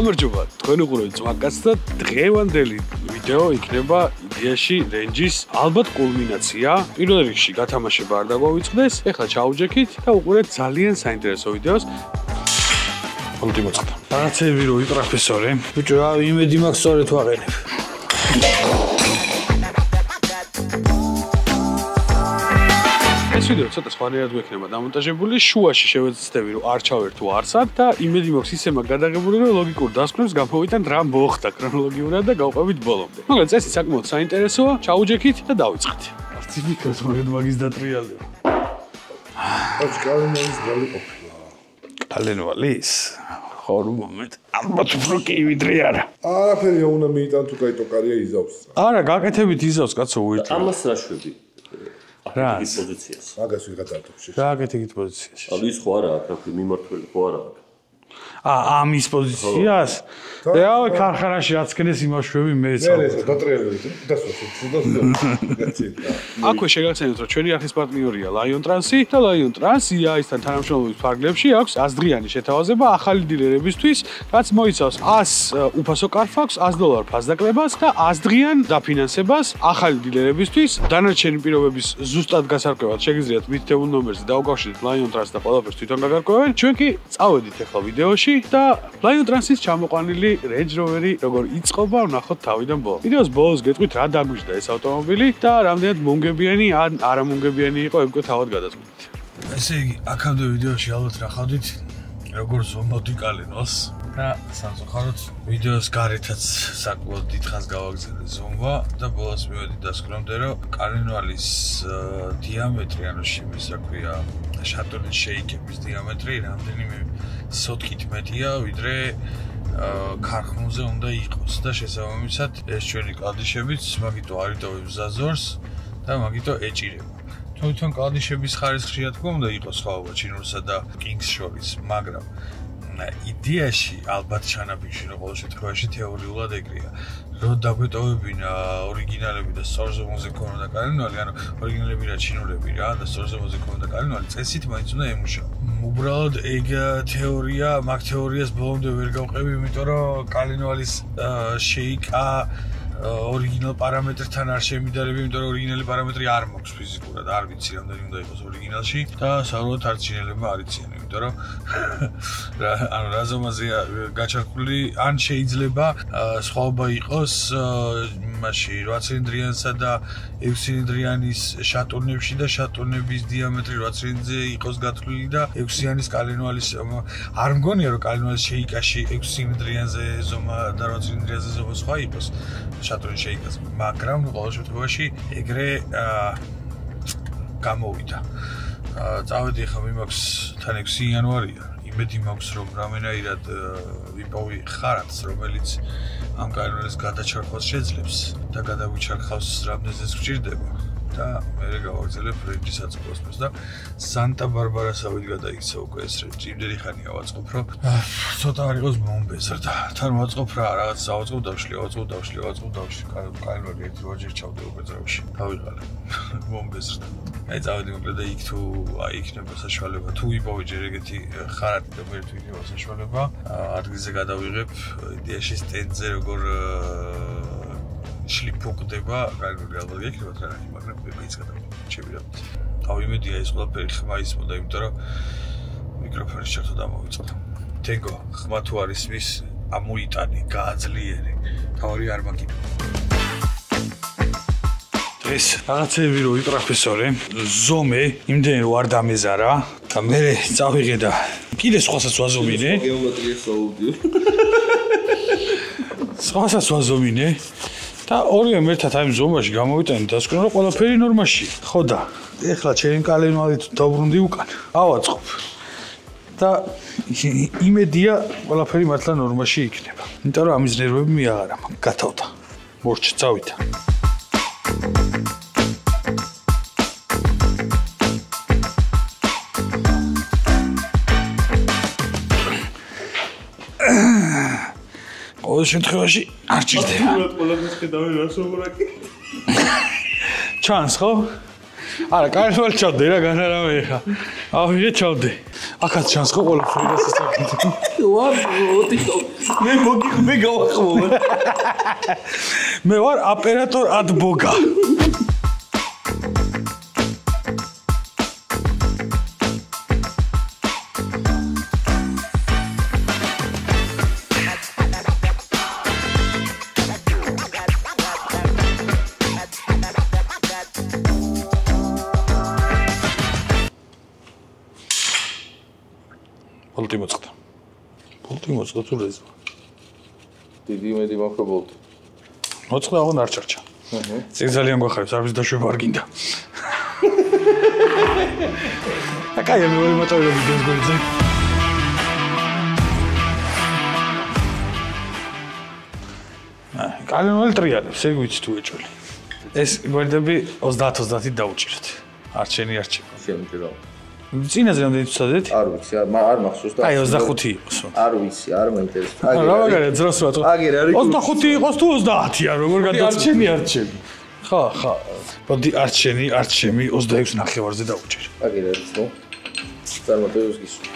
გამარჯობა, თქვენ უყურებთ ზვაკას და დღევანდელი ვიდეო იქნება იდეაში რენჯის ალბათ კულმინაცია. პირველ რიგში გათამაშება არ დაგვავიწყდეს, ეხლა ჩაუჯექით და უყურეთ ძალიან საინტერესო ვიდეოს. კონტი მოწყდა. რაღაცები რო ვიტრაფესორე. ბიჭო, რა იმედი მაქვს სწორედ ვაყენებ. ეს ვიდეო ცოტა სხვანაირად გვექნება დამონტაჟებული, შუაში შევეცდები რომ არ ჩავერ თუ არსად და იმედი მაქვს ისე მაგ გადაღებული რომ ლოგიკურ დასკვნებს გამოვიტანთ რა მოხდა ქრონოლოგიურად და გავყვებით ბოლომდე. მაგრამ წესი საკმაოდ საინტერესოა, ჩაუჯექით და დავიწყეთ. არც იმიქროს მაგეთ მაგის დატრიალდება. კალენვალის ძალი ყოფილა. კალენვალის? ხო, მომენტ. ალბათ უფრო კი ვიდრე არა. არაფერი არ უნდა მიიტან თუ კაი ტოკარია იზავს. არა, გაკეთებით იზავს კაცო უერთო. ამას რა შვები? რა პოზიციას. მაგას ვიღადარდობში. რა აკეთებით პოზიციაში? ის ხო არა აქვს, რა მიმართველი ხო არა აქვს. ამის პოზიციას? რავი, ქარხანაში რაც ქნეს იმაშვები მეც. მე ეს დატრიალები და აქვე შეგახსენებთ რომ ჩვენი არხის პარტნიორია Lion Trans-ი და Lion Trans-ია ისთან თანამშრომლობის ფარგლებში აქვს 100 დღიანი შეთავაზება ახალი დილერებისთვის, რაც მოიცავს 100 უფასო კარფაქს, $100 ფასდაკლებას და 100 დღიან დაფინანსებას ახალი დილერებისთვის. დანარჩენი პირობების ზუსტად გასარკვევად შეგიძლიათ მითითებულ ნომერზე დაუკავშირდეთ Lion Trans და ყველაფერს თვითონ გაგარკვევენ. ჩვენ კი წავედით ახლა ვიდეოში და Lion Trans-ის ჩამოყვანილი Range Rover-ი როგორ იწყობა, ვნახოთ თავიდან ბოლომდე. ვიდეოს ბოლოს გეტყვით რა დაგვიჟდა ეს ავტომობილი და რამდენად მომგებიანი ან არამომგებიანი იყო ეგ თავად გადაწყვეტით. ესე იგი, აქამდე ვიდეოში ალბათ ნახავდით როგორ ზომბოდი კალენვალს და სამწუხაროდ ვიდეოს გარეთაც საკმაოდ დიდხანს გავაგზავნე ზომბა და ბოლოს მივედი დასკვნამდე რომ კალენვალის დიამეტრი, ანუ შიმის რა ქვია, შატონის შეიკების დიამეტრი რამდენიმე სოტკით მეტია ვიდრე ქარხნულზე უნდა იყოს და შესაბამისად ეს ჩვენი კლადიშებიც მაგიტო არ იტოვებს ზაზორს და მაგიტო ეჭირება. თვითონ კლადიშების ხარისხი რა თქმა უნდა იყოს სხვაობა ჩინურსა და კინგს შორის, მაგრამ იდეაში ალბათ ჩანაფიქში რომ ყოველ შემთხვევაში თეორიულად ეგრეა. რომ დაგვეტოვებინა ორიგინალები და სწორ ზომაზე ქონოდა კალენვალი, ანუ ორიგინალები რა ჩინურები რა და სწორ ზომაზე ქონოდა კალენვალი, წესით მაინც უნდა ემუშაო. უბრალოდ ეგ თეორია, მაგ თეორიას ბოლომდე ვერ გავყევი, იმიტომ რომ კალენვალის შეიკა ორიგინალ პარამეტრთან არ შემიდარები, იმიტომ რომ ორიგინალი პარამეტრი არ მაქვს ფიზიკურად, არ ვიცი რამდენი უნდა იყოს ორიგინალში და საუბრობთ არც ჩინელებმა არ იციან, იმიტომ რომ ანუ რა ზომაზეა გაჩარქული, ან შეიძლება სხვაობა იყოს მასში 8 ცილინდრიანსა და 6 ცილინდრიანის შატურნებში და შატურნების დიამეტრი 8 ცილინდრზე იყოს გათვლილი და 6-იანის კალენვალის არ მგონია რომ კალენვალის შეიკაში 6 ცილინდრიანზე ზომა და 8 ცილინდრიანზე ზომა სხვა იყოს შატურნის შეიკას, მაგრამ ყოველ შემთხვევაში ეგრე გამოვიდა. წავედი ახლა მიმაქვს თან 6 იანვარია. იმედი მაქვს რომ რამენაირად ვიპოვი ხარათს, რომელიც ამ კალენვალის გადაჩარხვას შეძლებს და გადაგვიჩარხავს რამდენზეც გვჭირდება და მე გავაგზავნებ რენჯის აწყვეტს და სანტა-ბარბარასავით გადაიქცა უკვე ეს რენჯი. იმდენი ხანია ვაწყობ რომ ცოტა არ იყოს მომბეზრდა. თან ვაწყობ რა რაღაც დავაწყობ დავშლი. კალენვალი ერთ როჯერ ჩავდა უკვე ძრავში. დავიღალე. მომბეზრდა. მე წავედი მოკლედ და იქ თუ იქნება საშუალება თუ ვიპოვე ჯერ ეგეთი ხარათი და მე თუ იქნება საშუალება ადგილზე გადავიღებ იდეაში სტენდზე როგორ შლიფოկდება კალენვალი ალბათ იქნება ტრანაკი, მაგრამ მეც გადავიღებ შევიდავთ. იმედია ეს ყველაფერი ხმა ისმოდა, იმიტომ რომ მიკროფონის ჩართვა დამოვიწყდა. თენგო, ხმა თუ არის მის ამოიტანი, გააძლიერე. თავი არ მაგინო. ეს რაღაცები რო ვიტრაფესორე, ზომე, იმდენი რო არ დამეზარა და მე წავიღე და კიდე სხვასაც ვაზომინე. გეომეტრიას აუდიო. სხვასაც ვაზომინე და ორივე ერთად აი ზომაში გამოვიტანე დასკვნა რომ ყველაფერი ნორმაში. ხო და ეხლა ჩემი კალენვალით დავბრუნდი უკან. ავაწყობ. და იმედია ყველაფერი მართლა ნორმაში იქნება. იმიტომ რომ ამის ნერვები მიაღარა, გათავდა. მორჩ წავიდა. ყოველ შემთხვევაში არ ჭირდება. ყველაფერს ხედავენ რას ვუბრაკი. ჩანს ხო? არა, კალენვალი ჩავდე რა, განარავე ხა. ავიღე ჩავდე. აქაც ჩანს ხო ყველაფერი და სისტემით. ვარ, ოტიკო. მე გავახმოვე. მე ვარ ოპერატორ ადბოგა. Bolti moწყდა. Bolti moწყდა თუ რეზვა. დიდი მედი მაქვს ბოლტი. მოწყდა აღარ არ ჩარჩა. წინ ძალიან გვახარებს, არც დაშვება არ გინდა. აკაი მე ვარ მოწევი ვიდეოს გვერდზე. კალენველი ტრიალებს, ეგ ვიცი თუ ეჭველი. ეს გვერდები 30-30 დაუჭირეთ. არჩენი არჩება. შემიძლია. წინაზე რამდენი ვცადეთ? არ ვიცი, არ მახსოვს და აი 25 იყოს. არ ვიცი, არ მაინტერესებს. რა მაგარია ძროს რა. აგერ არის 25 იყოს თუ 30-ია, როგორ გადაარჩენი არჩენი. ხა. მოდი არჩენი 26 ნახევარზე დაუჭირე. აგერ არის ნუ. წარმატებებს გისურვებ.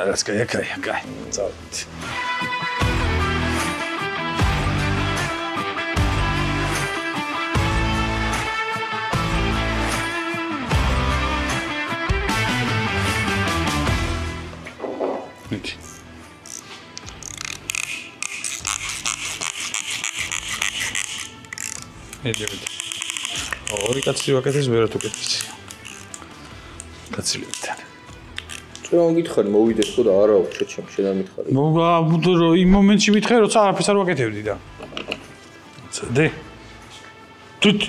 Let's go, okay. Წავიდეთ. მიდივით. ორი კაცი ვაკეთეს, მე რა თუ კეთეს. კაცილებთან. ჩვენ გითხარი მოვიდეს ხო და არა ჩეჩემ შედა მითხარი. იმ მომენტში მითხარი, როცა არაფერს არ ვაკეთებდი და. ცადე. თუთ.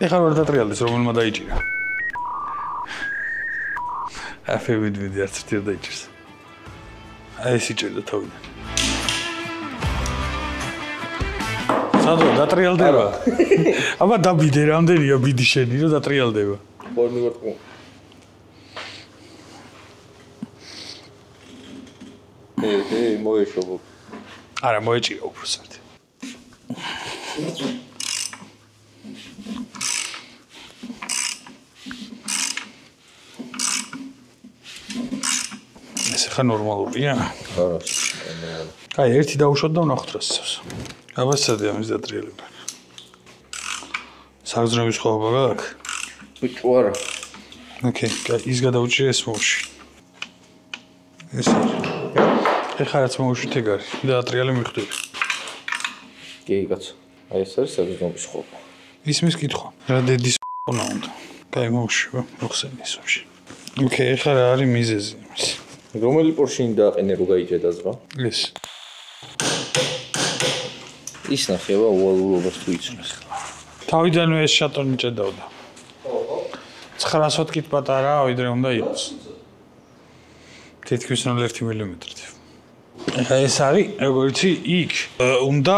ეხლა რა დატრიალდეს, რომელმა დაიჭირა. ვიდი არც ერთი არ დაიჭირს. აი ეს იჭერდა თავიდან. სადო დატრიალდება. აბა დაბიდე რამდენია ბიდი შენი რომ დატრიალდება. ფორმი ვარტყო. მოეშობო. არა მოეჭირა უბრალოდ. ეს ხა ნორმალურია? არა. აი ერთი დაუშვოთ და ვნახოთ რა სწავს. აბა სადია მის დატრიალება. საგზნობის ხოვება გაქვს? ბიჭო არა. ოკეი, ის გადაუჭირე ეს მოუში. ეს ეხლა რაც მოუშვით ეგ არის. დატრიალე მიხვდები. კი, კაცო. აი ეს არის საგზნობის ხოვება. ისმის კითხვა. რა დედის ყონა უნდა. კაი მოუშვება, მოხსენეს ვაფშე. ოკეი, ეხლა რა არის მიზეზი იმის? რომელი პორშინი დააყენე რო გაიჭედა ზღვა? ეს. ის ნახება უვალურობას თუ იცნობს. თავიდანვე ეს შატონი ჭედავდა. 900 კით პატარაა, ვიდრე უნდა იყოს. თითქმის 0.1 მილიმეტრით. ეხლა ეს არის, როგორც იქ უნდა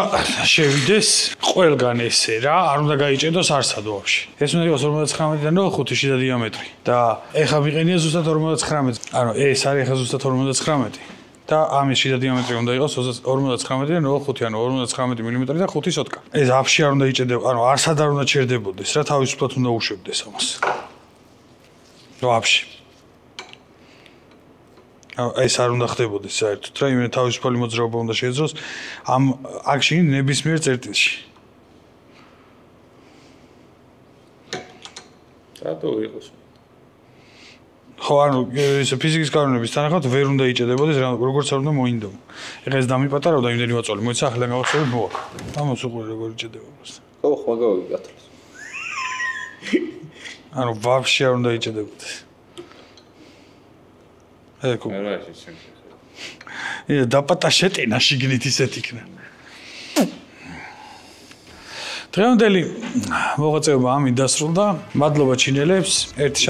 შევიდეს ყველგან ესე რა, არ უნდა გაიჭედოს არსად ვაფშე. ეს უნდა იყოს 59-დან 5 შიდა დიამეტრი და ეხლა მიყენია ზუსტად 59. ანუ ეს არის ეხლა ზუსტად 59 და ამის შიდა დიამეტრი უნდა იყოს 59-დან 5, ანუ 59 მილიმეტრი და 5 სოტკა. ეს აფშე არ უნდა იჭედებოდეს, ანუ არსად არ უნდა ჩერდებოდეს რა, თავისუფლად უნდა უშვებდეს ამას. ვაფშე. ეს არ უნდა ხდებოდეს საერთოდ რა, იმენ თავისუფალი მოძრაობა უნდა შეეძლოს ამ აქში ნებისმიერ წერტილში. რატო იყოს? ხო, ანუ ეს ფიზიკის კანონების თანახმად ვერ უნდა იჭედებოდეს, როგორც არ უნდა მოინდომო. ეხლა ეს დამიპატარავდა იმდენი ვაწოლი, მოიცა ახლა გავახსენებ მოვა. ამას უყურე როგორ იჭედება უბრალოდ. ხო, ხმა გავიგათროს. ანუ ვაფშე არ უნდა იჭედებოდეს. ეკო. არა ეს შემთხვევა. დაპატა შეტენა შიგნით ისეთ იქნა. დღევანდელი მოღვაწეობა ამით დასრულდა. მადლობა ჩინელებს. ერთი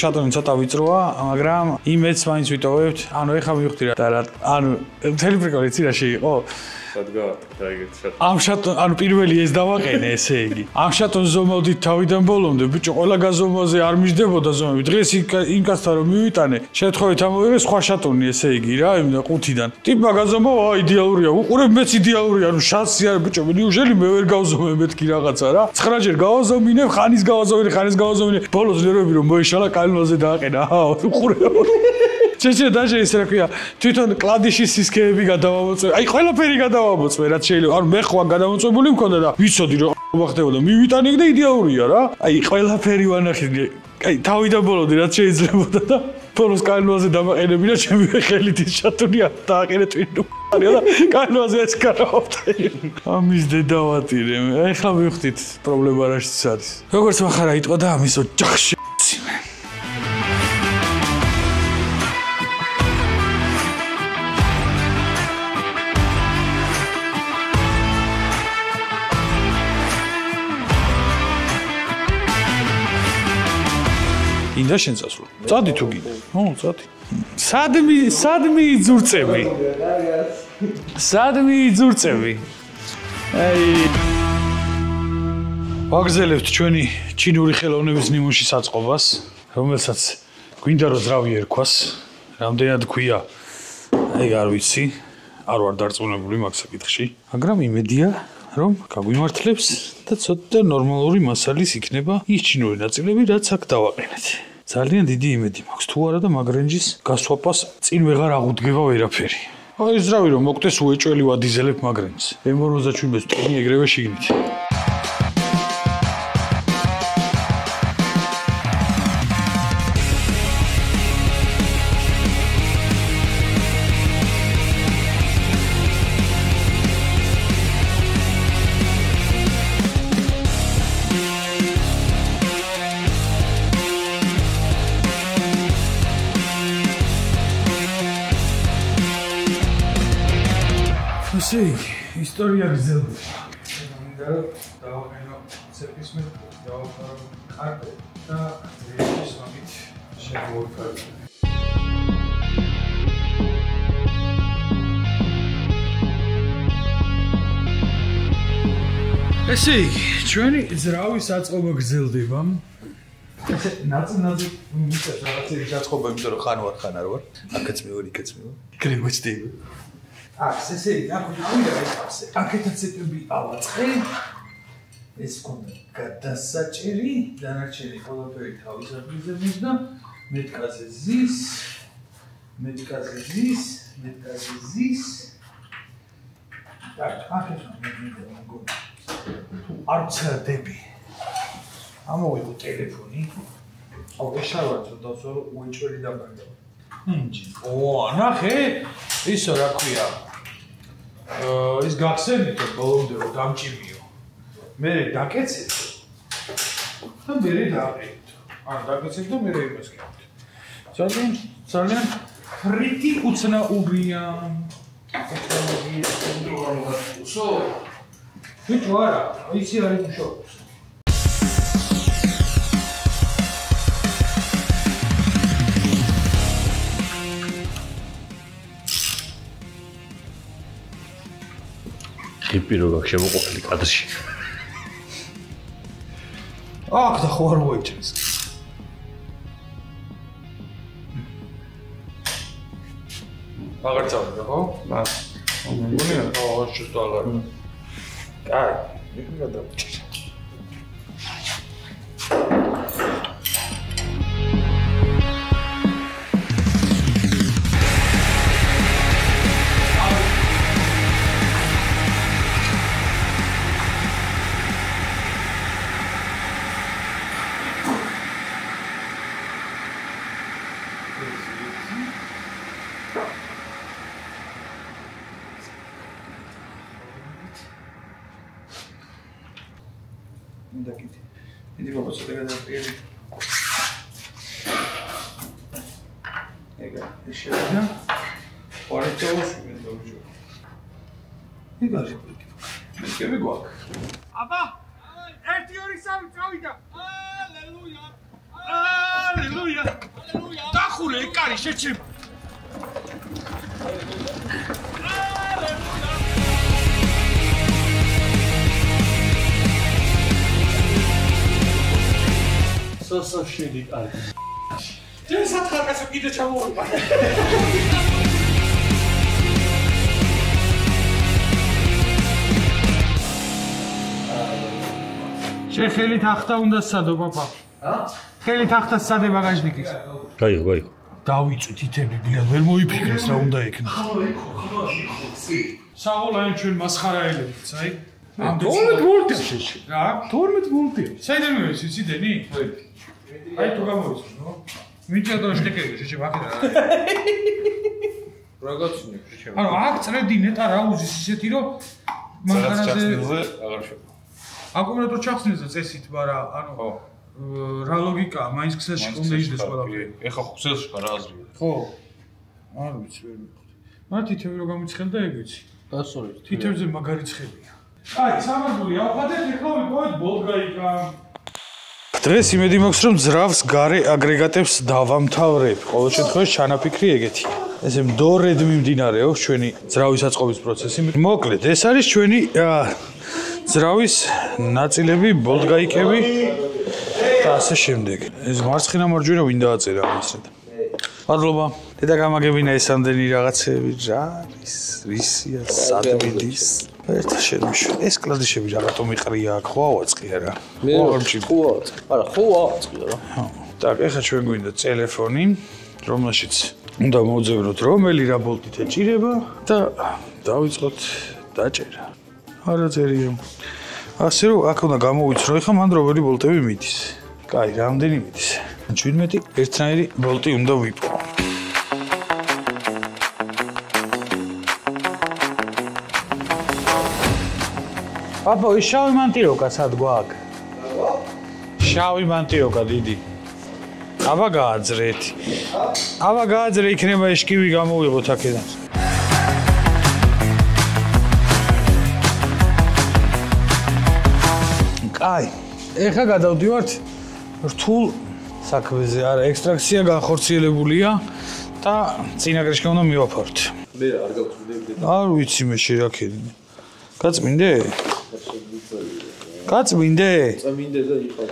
შატონი ცოტა ვიწროა, მაგრამ იმედს მაინც ვიტოვებთ. ანუ ეხლა მივხვდი რა. ანუ მთელი პრიკოლი ცირაში იყო. სადგა დაიგეთ შატ. ამ შატონ, ანუ პირველი ეს დავაყენე, ესე იგი. ამ შატონს ზომავდით თავიდან ბოლომდე, ბიჭო, ყველა გაზომვაზე არ მიждდებოდა ზომები. დღეს ინკასთან რომ მივიტანე, შემთხვევით ამოვიღე სხვა შატონი, ესე იგი რა, იმ ყუთიდან. ტიპმა გაზომავა იდეალურია. უყურებ მეც იდეალურია, ანუ შანსი არ ბიჭო, ნიუჟელი მე ვერ გავზომებ მეთქი რაღაცა რა. 9 ჯერ გავაზომინე, ხანის გავაზომინე. ბოლოს ნერვები რომ მოეშალა, კალინოზე დააყენა. უყურებ. შეჭე დაჟე ის რა ქვია თვითონ კლადიშის სისქეები გადავამოწმე აი ყველაფერი გადავამოწმე რაც შეიძლება ანუ მე ხوان გადამოწმებული მქონდა და ვიცოდი რომ ხდებოდა მივიტანე და იდეალურია რა აი ყველაფერი ვანახე აი თავიდან ბოლომდე რაც შეიძლებოდა და ბოლოს კალინოზე დამაყენები და ჩემი ხელით ის შატონია დააყენე ტვინო და კალინოზე ეს კარავდა ამის დედავატირე აი ხა მივხვდით პრობლემა რაშიც არის როგორც מחარა იტყვა და ამის ოჯახში ინდა შენ წასვლა. წადი თუ გინდა. ო, წადი. სადმი იძურწები. სადმი იძურწები. აი. ვაგზელებთ ჩვენი ჩინური ხელოვნების ნიმუშის აწყობას, რომელსაც გვინდა რომ ძრავი ერქვას. რამდენად ქვია? აი, არ ვიცი. არ ვარ დარწმუნებული მაგ საკითხში. მაგრამ იმედია რომ გაგვიმართლებს და ცოტა ნორმალური მასალის იქნება ის ჩინური ნაწილები, რაც აქ დავაყენეთ. ძალიან დიდი იმედი მაქვს თუ არა და მაგრენჯის გასვაპას წინ ვეღარ აღუდგება ვერაფერი. აი ზრავი რომ მოკტეს უეჭველი ვადიზელებ მაგრენჯს. M57-ს ტონი ეგრევე შიგნით. ისტორია გრძელდება. მინდა რომ დავაყენო ცეპის მე დავაფარო კარტე და რეჟის მაგით შევოიფარო. ესე იგი, ჩვენი ძრავის აწყობა გრძელდება. ესე ნაწილ მისცეს რაღაცების აწყობა, იმიტომ რომ ხან ვარ, ხან არ ვარ. აქაც მე ვარ, იქაც მე ვარ. იქნებ მოჩდები. ესე იგი, აქ ვიდა ეს აქეთაც ეტები ავაწყე. ეს კონდა გადასაჭერი, დანარჩენი ყველაფერი თავის ადგილზე მისდა, მეტკაზე ზის. და აქეთ მოგონი. თუ არ წერდები. ამოვიღო ტელეფონი. აუ ეშალა ცოტა უეჭველი დაგაგდა. ო, ნახე, ისო რა ქვია. ის გახსენით ბოლომდე რომ დამჭირიო. მე დაკეცეთ. და მე დააყენეთ. ან დაკეცეთ და მე იმას გქონდ. ძალიან ფრიტი უცნაურია. უსო. ვით ვარა, იცი არის მშობლს. ხიპირო გაქვს შემოყოფილი კადრში. აქ და ხო არ მოიჭრეს. აღარ წავიდა ხო? მას. მგონია, ხო, შუს აღარ. კაი, იქ გადავჭირე. Dakiti. Idi baba sada ga prijeli. Ega, еще одна. Порите уши мен добро. Ega repeti. Meskebe guak. Aba! 1 2 3 წავიდა. ალელუია! ალელუია! ალელუია! დახურე ეკარი შეჩება. ალელუია! სასაშენი კარგი. ეს სათხარკაცო კიდე ჩამოვიყვა. შეხელი თახთა უნდა სცადო papa. ხელი თახთა სცადე ბაგაჟნიკის. გაიგო. დავიწვით ითები ბიად ვერ მოიფიქრეს რა უნდა ექნა. საღოლაენ ჩვენ მასხარაელებიც, აი. ამ 12 ვოლტია შეში. რა? 12 ვოლტია. საიდან მივეცი, იციდენი? აი თუ გამოიწვი, ნო? მიჭადო შტეკები, შეში ვახერა. რაღაცნი, შეში. ანუ აქ წრედი ნეტა რა უზის ისეთი რომ მაგარაზე აღარ შევა. აკუმულატორ ჩახსნილზე წესით, მაგრამ ანუ რა ლოგიკაა, მაინც ქსელში უნდა იჯდეს ყველაფერი. ეხა ქსელში რა აზრია? ხო. არ ვიცი ვერ მივხვდი. მაგრამ თითები რო გამიცხელ და ეგ ვიცი. დასწორეთ. თითებზე მაგარი ცხელია. აი, სამარგული ავხადეთ, ეხლა ვიპოვეთ ბოლგაიკა. დღეს იმედი მაქვს, რომ ძრავს გარე აგრეგატებს დავამთავრებ. ყოველ შემთხვევაში ჩანაფიქრი ეგეთი. ესე მდორედ მიმდინარეობს ჩვენი ძრავის აწყობის პროცესი. მოკლედ, ეს არის ჩვენი ძრავის ნაწილები, ბოლგაიკები და ასე შემდეგ. ეს მარცხენა მარჯვენა ვინ დააწერა ამასე? მადლობა. დედა გამაგებინა ეს ამდენი რაღაცები რა არის? რისია სადმინდის? ერთა შემიშვა. ეს კლავიშები რაღაცო მიყრია აქ, ხო ავაწყი არა? მე ხო ავაწყი. არა, ხო ავაწყი რა. ხო. так, ეხლა ჩვენ გვინდა ტელეფონი, რომელშიც უნდა მოვძებნოთ რომელი რა ბოლტით ეჭირება და დავიწყოთ დაჭერა. არა წერია. ასე რომ აქ უნდა გამოვიცრო ეხლა მან რომელი ბოლტები მიდის. კაი, რამდენი მიდის? 17 ერთნაირი ბოლტი უნდა ვიპოვო. Papa, ის შავი მანტიროკა სად გვაქვს? შავი მანტიროკა დიდი. აბა გააძრეთ. აბა გააძრე იქნება ეშკივი გამოვიღოთ აქედან. კაი, ეხლა გადავდივართ რთულ საქმეზე. არა, ექსტრაქცია განხორციელებულია და წინაგრიშკა უნდა მივაფაროთ. მე არ გავწვიდები. არ ვიცი მე შერაქედი. გაწმინდე? გაწმინდე? წმინდე და იყავ.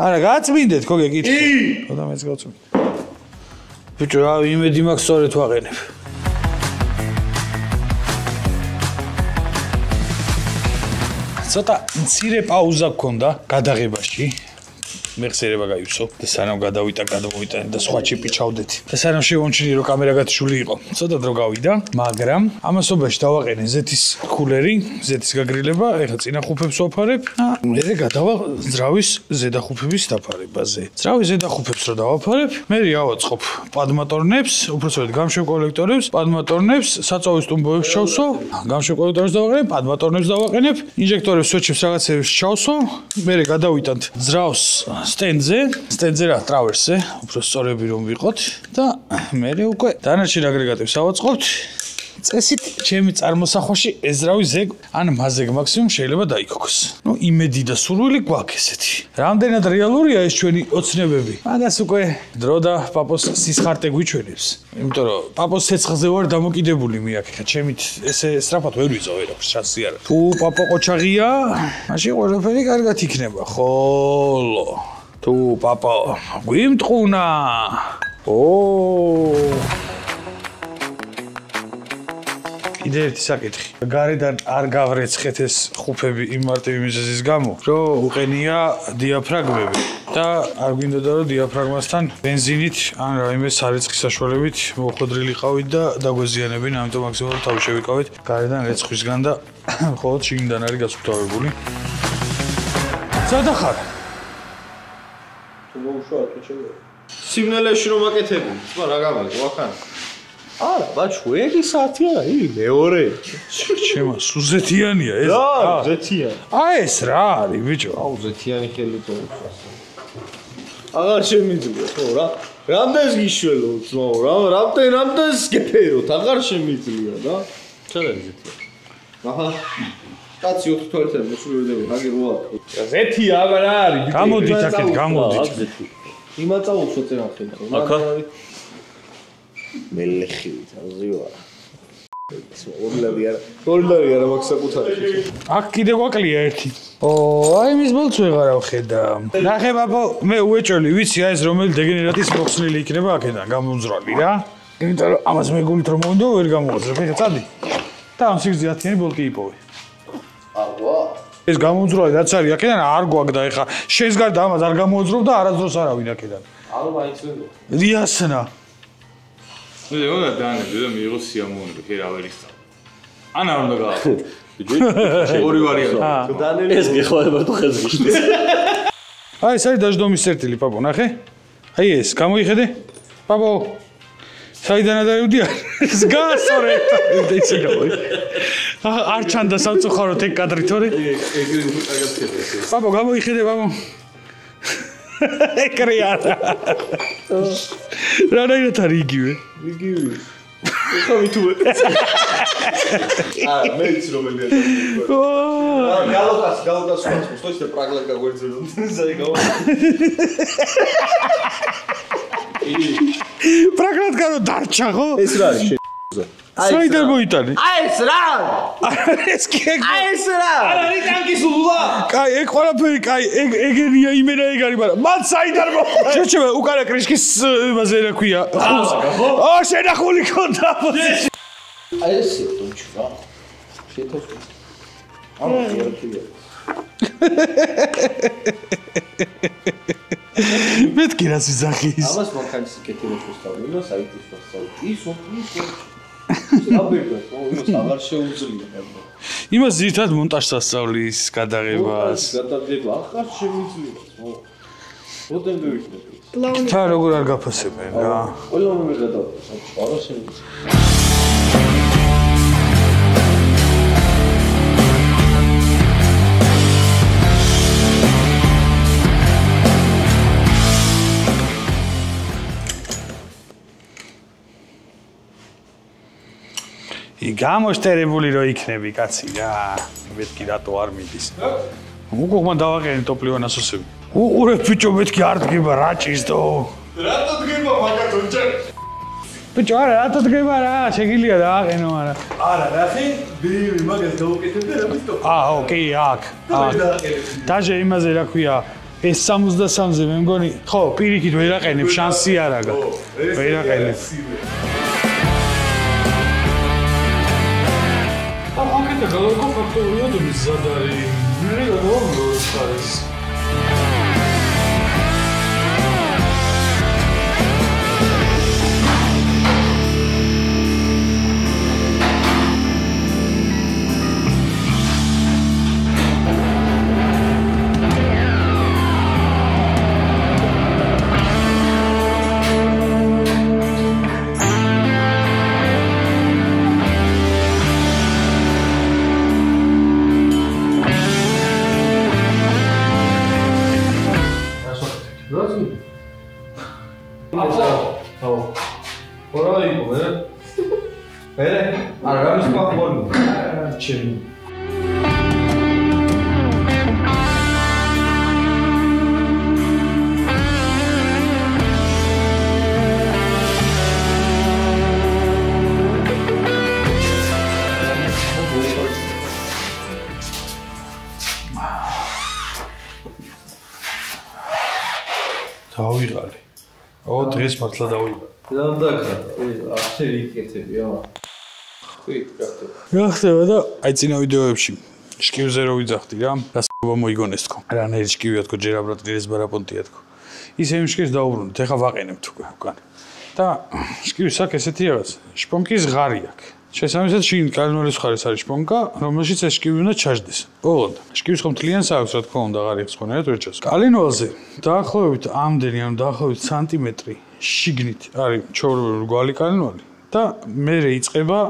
არა, გაწმინდეთ, ხო გეკითხე. ხო და მეც გავწმინდე. ბიჭო, რა იმედი მაქვს სწორედ ვაყენებ. ცოტა მცირე პაუზა გქონდა გადაღებაში. მეხსიერება გაივსო და სანამ გადმოვიტანე და სხვა ჩიპი ჩავდეთ. და სანამ შევონჩინე რომ კამერა გათიშული იყო. ცოტა დრო გავიდა, მაგრამ ამასობაში დავაყენე ზეთის კულერი, ზეთის გაგრილება, ეხლა წინა ხუფებს ვაფარებ და მერე გადავა ძრავის ზედა ხუფების დაფარებაზე. ძრავის ზედა ხუფებს რო დავაფარებ, მერე ავაწყობ პადმატორნებს, უბრალოდ გამშევკოლექტორებს, პადმატორნებს, საწვავის ტუმბოებს ჩავსო, გამშევკოლექტორებს დავაყენებ, პადმატორნებს დავაყენებ, ინჟექტორებს, სვეჩებს რაღაცებს ჩავსო, მერე გადავიტანთ ძრავს სტენდზე რა ტრავერსზე, უფრო სწორები რომ ვიყოთ და მერე უკვე დანარჩენ აგრეგატებს ავაწყობთ. წესით ჩემი წარმოსახვაში ეზრავი ზეგ ან მაზეგ მაქსიმუმ შეიძლება დაიქოქოს. ნუ იმედი და სურვილი გვაქვს ესეთი. რამდენად რეალურია ეს ჩვენი ოცნებები? მაგას უკვე დრო და პაპოს სისხარტე გვიჩვენებს. იმიტომ რომ პაპოს ცეცხლზე ვარ დამოკიდებული მე აქ. ხა ჩემით ესე სწრაფად ვერ ვიზო ვერაფერს, შანსი არა. თუ პაპო ყოჩაღია, მაშინ ყველაფერი კარგად იქნება. ხოლო თუ პაპა გვიმტყუნა. კიდე ერთი საკითხი. გარედან არ გავრეცხეთ ეს ხუფები იმ მარტივი მიზეზის გამო, რომ უყენია დიაფრაგმები და არ გვინდოდა რომ დიაფრაგმასთან ბენზინით ან რაიმე სარეცხვის საშუალებით მოხვედრილიყავით და დაგვეზიანებინ, ამიტომ მაქსიმალურად თავი შევიკავეთ გარედან რეცხვისგან და მხოლოდ შიგნიდან არის გასუფთავებული. სადახარ? თუ მოუშვა აკეთებ. სიგნალებში რომ აკეთები, სხვა რა გამაგო ახან? არა, ბაჭო, ეგი საათი არა, იგი მეორე. ჩემო, სუზეთიანია ეს? რა, ზეთიანი. აი ეს რა არის, ბიჭო? აუ, ზეთიანი ხელი თორე. აღარ შემიძლია, ხო რა? რამდენს გიშველო, ძმაო, რამდენს გეფეროთ, აღარ შემიძლია და. ჩადა ზეთიანი. აჰა. კაცი 4 თვალთან მოსულები, აგერ რა. ზეთია აღარ არის. გამოდით აქეთ, გამოდით. იმაწაულსო წერან ხელს. აკა მელეხივით აზივა. ორლარი არა მაქვს საკუთარი. აქ კიდე გვაკლია ერთი. აი მის ბოლოს ვეღარ ვხედა. ნახე ბაბო, მე უეჭველი, ვიცი აი ეს რომელი დეგენერატის მოხსნილი იქნება აქედან, გამომძვრალი რა. იმიტომ რომ ამას მეგულით რომ მომდო ვერ გამოაძრებ, ხე წადი. და ამ სიგრძე 10-იანი ბოლტი იპოვე. ავა. ეს გამომძვრალი რაც არის აქედან არ გვაგდა ეხა. შენს გარდა ამას არ გამოაძრობ და არასდროს არავინ აქედან. ალბათ მაინც ვერ. რიასნა. მე უნდა დაანებო და მიიღო სიამოვნებო, ხე რა ვერ ისწავლე. ანა უნდა გააკეთო. ორი ვარიანტი. დანელი ეს გეხმარება თუ ხელს გიშლის. აი ეს არის დაждომის წერტილი, პაპო, ნახე. აი ეს, გამოიხედე? პაპო. საიდან ადარევდი? ეს გასწორე. ისე გამოი. არ ჩანდა სამწუხაროდ ეგ კადრი თორე. ეგრე უფრო კარგად ხედავ. პაპო, გამოიხედე, პაპო. ეკრიარა. რანაირად არის იგივე? იგივე. ეხა ვითუე. მე იცი რომელია. გალოკას ხოს, ხო ისე პრაგლაკა გვერდზე. ზაი გავა. პრაგრატკა რო დარჩა ხო? ეს რა არის? საიდან მოიტანე? აი ეს რა? ეს კი ეგ. აი ეს რა? არ არის ტანკის ულვა. კაი, ეგ ყველაფერი, კაი, ეგენია იმენა ეგ არის, მაგრამ მათ საიდან მოხდა? შეჩება უკანა კრიშკის იმაზე რა ქვია? ხუს. შენახული ქონდა. აი ესე თუნჩი რა. შეთავაზე. ამა ერთია. მეთქი რა სიზახის. ამას მანქანის კეთილებს ვსწავლე, იმას საიტის ვსწავლე. ისო. აბერდას, იმას აღარ შეუძლია. იმას ზითად მონტაჟს ასწავლის, გადაღებას. გადაღება აღარ შემიძლია. როდემდე ვიქნები. თა როგორ არ გაფასებენ რა. ყველა მე გადავწყვეტ, აღარ შემიძლია. გამოსტერებული რო იქნები კაცი რა. მეთქი რატო არ მიდის? უკუღმა დავაყენე ტოპლიო ნასოსები. უყურებ ბიჭო მეთქი არ დგება რა ჭისდო. რატო დგება მაგათო ჯერ? ბიჭო არა რატო დგება რა? შეგიძლია დააყენო არა. არა ნახე, ბირი მაგას დავუკეთებ და რამის ტოპ. ოკეი, აქ. დაჟე იმაზე რა ქვია, ეს 63-ზე მე მგონი, ხო, პირიქით ვერ აყენებ, შანსი არ აქვს. ვერ აყენებ. და გალოკო ფაქტორია თუ მიზადარი. მე გადავამბობ ხარეს. დავიღალე. დღეს მართლა დავიღალე. რამდაქა, აფერი იქეთები, აა. ხი, რა ხდება და აი წინა ვიდეოებში შკივზე რო ვიძახდი რა, დასობა მოიგონეს თქო. რანაირი შკივია თქო, ჯერ აბრატყილეს ბარაპონტია თქო. ისე იმ შკივს დაუბრუნდით, ეხა ვაყენებთ უკვე უკან. და შკივის აქ ესეთი რაღაც, შპონკის ღარი აქვს. შესაბამისად შინ კალინოლის მხარეს არის შპონკა, რომელშიც ეს შკივი უნდა ჩაჯდეს. ოღონდ შკივის ხომ მთლიანს აქვს, რა თქმა უნდა, ღარი ხსოვნერად ვერ ჩას. კალინოლზე დაახლოებით ამდენი, ანუ დაახლოებით სანტიმეტრი შიგნით არის ჩაურებული რგვალი კალინოლი და მერე იწყება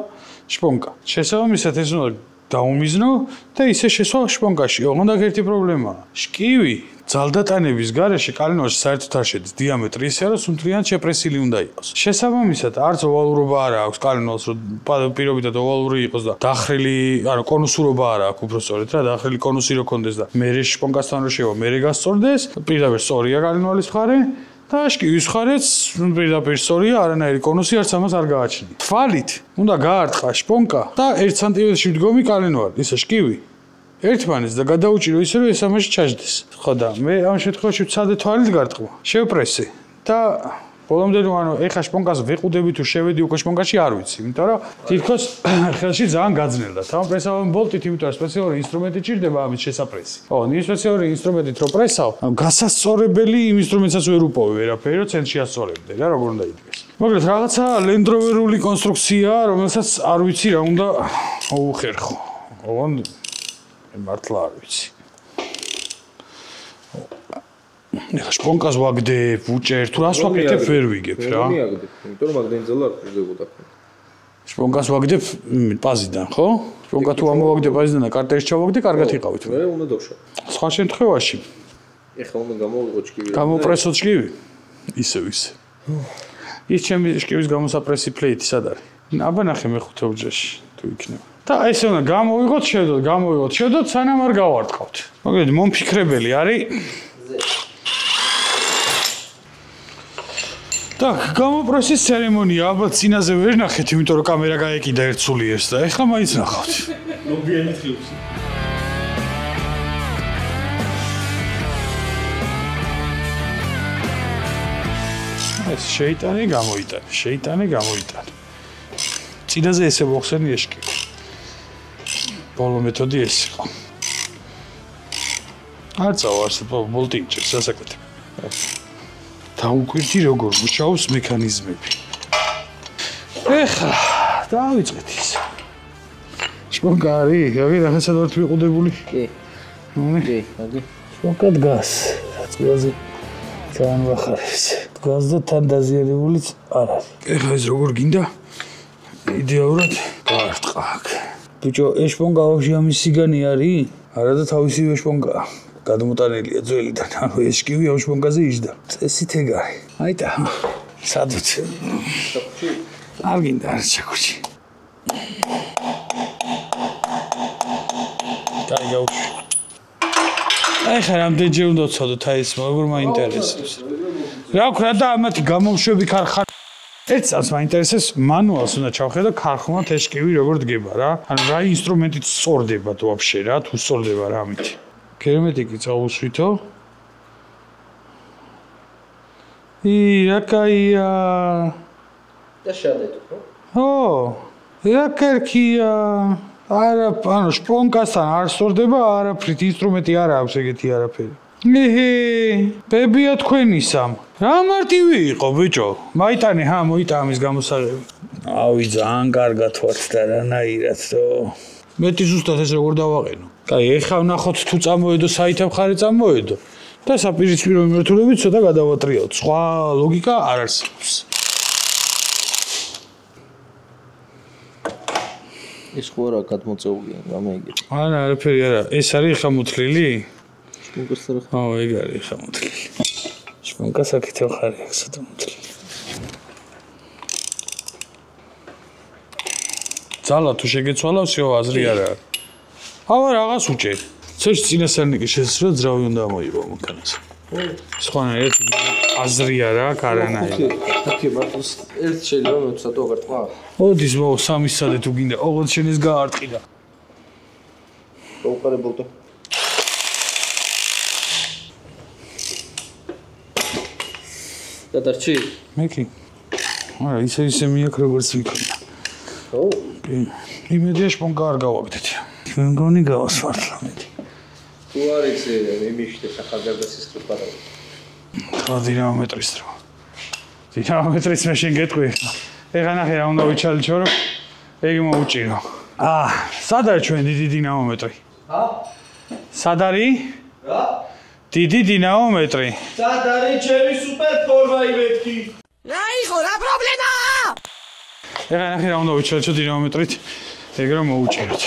შპონკა. შესაბამისად ეს უნდა დაუმიზნო და ისე შესვა შპონკაში. ოღონდ აქ ერთი პრობლემაა. შკივი ძალდატანების გარეშე კალინოლში საერთოდ არ შედის. დიამეტრი ისე რომ სუნთლიანად შეპრესილი უნდა იყოს. შესაბამისად არც ოვალურობა არ აქვს კალინოლს, რომ პირობითად ოვალური იყოს და დახრილი, ანუ კონუსურობა არ აქვს უბრალოდ რა, დახრილი კონუსი რო კონდეს და მერე შპონკასთან რო შევა, მერე გასწორდეს, პირდაპირ სწორია კალინოლის მხარე და შკივის ხარეც პირდაპირ სწორია, არანაირი კონუსი არც ამას არ გააჩნია. თვალით უნდა გაარტყა შპონკა და 1 სანტიმეტრში მდგომი კალენვარი, ისა შკივი ერთმანეთს და გადაუჭირო ისე რომ ეს ამაში ჩაჯდეს. ხო და მე ამ შემთხვევაში ვცადე თვალით გარტყმა. შევპრესე და ბოლომდე ეხა შპონკას ვეყუდები თუ შევედი უკვე შპონკაში არ ვიცი, იმიტომ რომ თითქოს ხელში ძალიან გაძნელდა. თავმპრესავენ ბოლტით, იმიტომ რომ სპეციალური ინსტრუმენტი ჭირდება ამის შესაპრესი. ხო, ის სპეციალური ინსტრუმენტით რო პრესავ, გასასწორებელი იმ ინსტრუმენტსაც ვერ უპოვე ვერაფერი, რომ ცენტრში ასწორებდე რა, როგორ უნდა იდგეს. მოკლედ რაღაცა ლენდროვერული კონსტრუქცია, რომელსაც არ ვიცი რა უნდა აუხერხო. ოღონდ მართლა არ ვიცი. ეხა შპონკას ვაგდებ, ვუჭერ, თუ რას ვაკეთებ ვერ ვიგებ რა. მე აგდებ, იმიტომ რომ მაგდენძელა არ გრძდებოდა. შპონკას ვაგდებ პაზიდან, ხო? შპონკა თუ ამოვაგდებ პაზიდან და კარტერში ჩავაგდე, კარგად იყავით. მე უნდა დავშვა. სხვა შემთხვევაში ეხა უნდა გამოვიღო შკივი. გამოპრესოთ შკივი. ისე. ის ჩემი შკივის გამოსაპრესი პლეიტი სად არის? აბა ნახე მეხუთე ოჯახში თუ იქნება. და ესე უნდა გამოვიღოთ, შევდოთ, სანამ არ გავარტყავთ. მოკლედ მომფიქრებელი არის. Так, გამოპრესის ცერემონია ალბათ წინაზე ვერ ნახეთ, იმიტომ რომ კამერა გაეკიდა ერთ სულიერს და ეხლა მაინც ნახავთ. ლობიანი ხილს. ეს შეიტანი გამოიტანე. წინაზე ესე მოხსენი ეშკი. ბოლო მეთოდი ეს იყო. არცაوارს ბოლტი იჭერს ასაკეთებ. დაუკვირდი როგორ მუშაობს მექანიზმები. ეხლა დავიწყეთ ის. შპონკა არის, რა ხესად ვართ ვიყუდებული? კი. კი, აგი. შპონკა დგას. რაცყველაზე ძალიან ვახარეს. დგას და თან დაზიანებულიც არ არის. ეხლა ეს როგორ გინდა? იდეალურად გაარტყა აქ. ბიჭო, ეს შპონკა ვაფშე ამის სიგანი არის? არა და თავისივე შპონკაა. გადმოტანილია ძველიდან, ანუ ეს შკივი ამ შპონკაზე იჯდა. წესით ეგ არის. აიტა. სადაც. ჩაკუჩი. არ გინდა არ ჩაკუჩი. გაიგავში. ეხლა რამდენჯერ უნდა ვცადოთ აი ეს როგორ მაინტერესებს. რა ვქნა და ამათი გამოშვები ქარხანა. ერთ წამს მაინტერესებს მანუალს უნდა ჩავხედო ქარხნად ეს შკივი როგორ დგება რა. ანუ რა ინსტრუმენტით სწორდება ვაფშე რა, თუ სწორდება რა ამით. გერმეტიკი წაუსვითო. რა კაია. და შადეთო, ხო? ო, რა კერქია. არა, ანუ შპონკასთან არ სწორდება არაფრით, ინსტრუმენტი არ აქვს ეგეთი არაფერი. ბებია თქვენისამ. რა მარტივი იყო, ბიჭო. მაიტანე, მოიტანა ამის გამოსაღები. ავი, ძალიან კარგად ვართ და რანაირად თო. მეტი ზუსტად ეს როგორ დავაყენო. კაი, ეხლა ვნახოთ თუ წამოედო საით მხარე წამოედო და საპირისპირო მიმართულებით ცოტა გადავატრიალოთ. სხვა ლოგიკა არ არსებობს. ეს ხო რა გადმოწეულია, გამეიგეთ. არა, არაფერი არა. ეს არის ხა მოთლილი? შპონკას რა? ო, ეგ არის ხა მოთლილი. შპონკას აქეთ ხარი აქ სადა მოთლილი. ძალა თუ შეგეცვალავსიო აზრი არა აქვს. აბა რაღაც უჭერ. ცეშ წინასარნიკი შესრო ძრავი უნდა მოიღო მანქანას. სხვანაირად აზრი არა აქვს არანაირი. ოკეი, მაგრამ ერთ შეიძლება მე ვცადო გარტყმა. ოდის მო სამის სადე თუ გინდა, ოღონდ შენ ეს გაარტყიდა. გაუყარებულდა. გადარჩი? მექი. არა, ისე მიაქ როგორც ვიქნა. ხო? კი. იმედია შპონკა არ გავაგდეთ. მე მგონი გავასვართ ამით. თუ არ იცი იმიშდე ახალგაზრდას სტრუქტურა. ხო, დინამომეტრის დრო. დინამომეტრის მე შენ გეტყვი. ეხლა ნახე რა უნდა ვიჩალიჩო რომ ეგ მოუჭირო. სად არის ჩვენ დიდი დინამომეტრი? სად არის? რა? დიდი დინამომეტრი. სად არის ჩემი სუპერ ფორმა იმეთქი? რა იყო რა პრობლემაა? ეხლა ნახე რა უნდა ვიჩალიჩო დინამომეტრით. ეგ რომ მოუჭიროთ.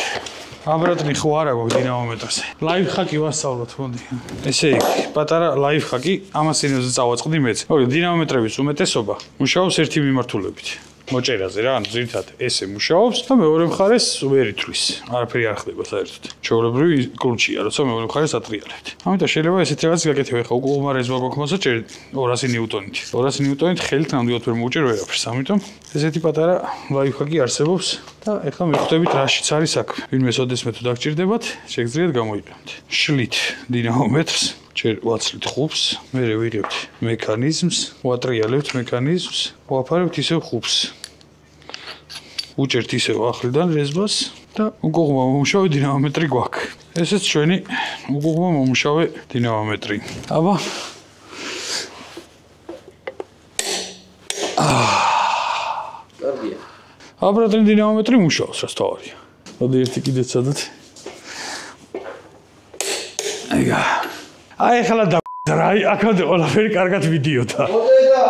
აბრატნი ხო არა გვაქვს დინამომეტრზე. ლაიფჰაკი ვასწავლოთ, მოდი. ესე იგი, პატარა ლაიფჰაკი, ამას ინოზე წავაწყდი მეც. მოკლედ, დინამომეტრების უმეტესობა მუშაობს ერთი მიმართულებით. მოჭერაზე რა, ანუ ძირითადად ესე მუშაობს და მეორე მხარეს ვერ ითვლის. არაფერი არ ხდება საერთოდ. ჩვეულებრივი კლუჩია, როცა მეორე მხარეს ატრიალებთ. ამიტომ შეიძლება ესეთი რაღაც გაკეთებ, ეხლა უკუღმა რეზვა გვაქვს მოსაჭერი 200 ნიუტონით. 200 ნიუტონით ხელით ნამდვილად ვერ მოუჭერ ვერაფერს. ამიტომ ესეთი პატარა ლაიფჰაკი არსებობს და ეხლა მიხვდებით რაშიც არის საქმე. ვინმე ოდესმე თუ დაგჭირდებათ, შეგიძლიათ გამოიყენოთ. შლით დინამომეტრს, ჯერ ვაცლით ხუბს, მერე ვიღებთ მექანიზმს, ვატრიალებთ მექანიზმს, ვაფარებთ ისევ ხუბს. უჭერთ ისევ ახლიდან რეზვას და უკუღმა მომუშავე დინამომეტრი გვაქვს. ესეც ჩვენი უკუღმა მომუშავე დინამომეტრი. აბა კარგია. აბრატენ დინამომეტრი მუშაობს, რა თავარია. მოდი ერთი კიდე ცადოთ. აიგა. აი ახლა და რა, აქამდე ყველაფერი კარგად ვიდიოდა. მოდედა.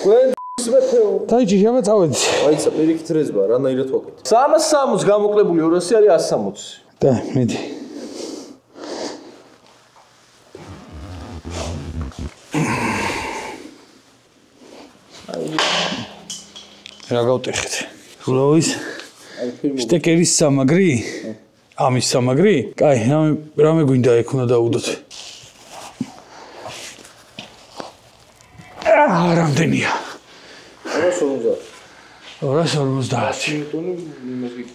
გვენ სვეთეო. დაიჭი, აბა წავედი. აიცა პირიქით რეზვა, რანაირად ვაკეთე. 360 გამოკლებული 200 არის 160. და მედი. რა გავტეხეთ? გლოვის შტეკერის სამაგრი? ამის სამაგრი? კაი, რამე გვინდა ეგ უნდა დაუდოთ. რამდენია? 250.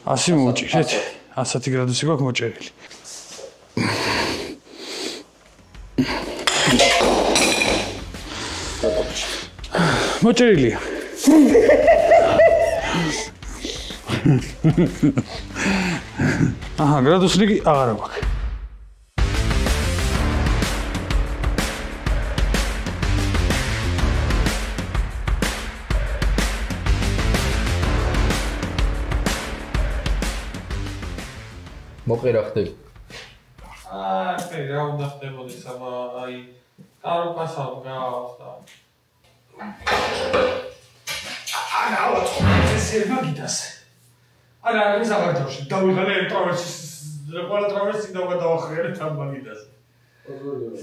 100 მოუჭირეთ. 100 გრადუსი გვაქვს მოჭერილი. მოჭერილია. აჰა, გრადუსნიკი აღარა გვაქვს. მოყერა ხდები. რა უნდა ხდებოდეს, აბა აი კაროკასავ გავს და არა, ეს მაგიტას. არა, ეს აღარდავში დავიღალე ტრავერსის, ყველა ტრავერსი დავახრიალე თან მაგიტას.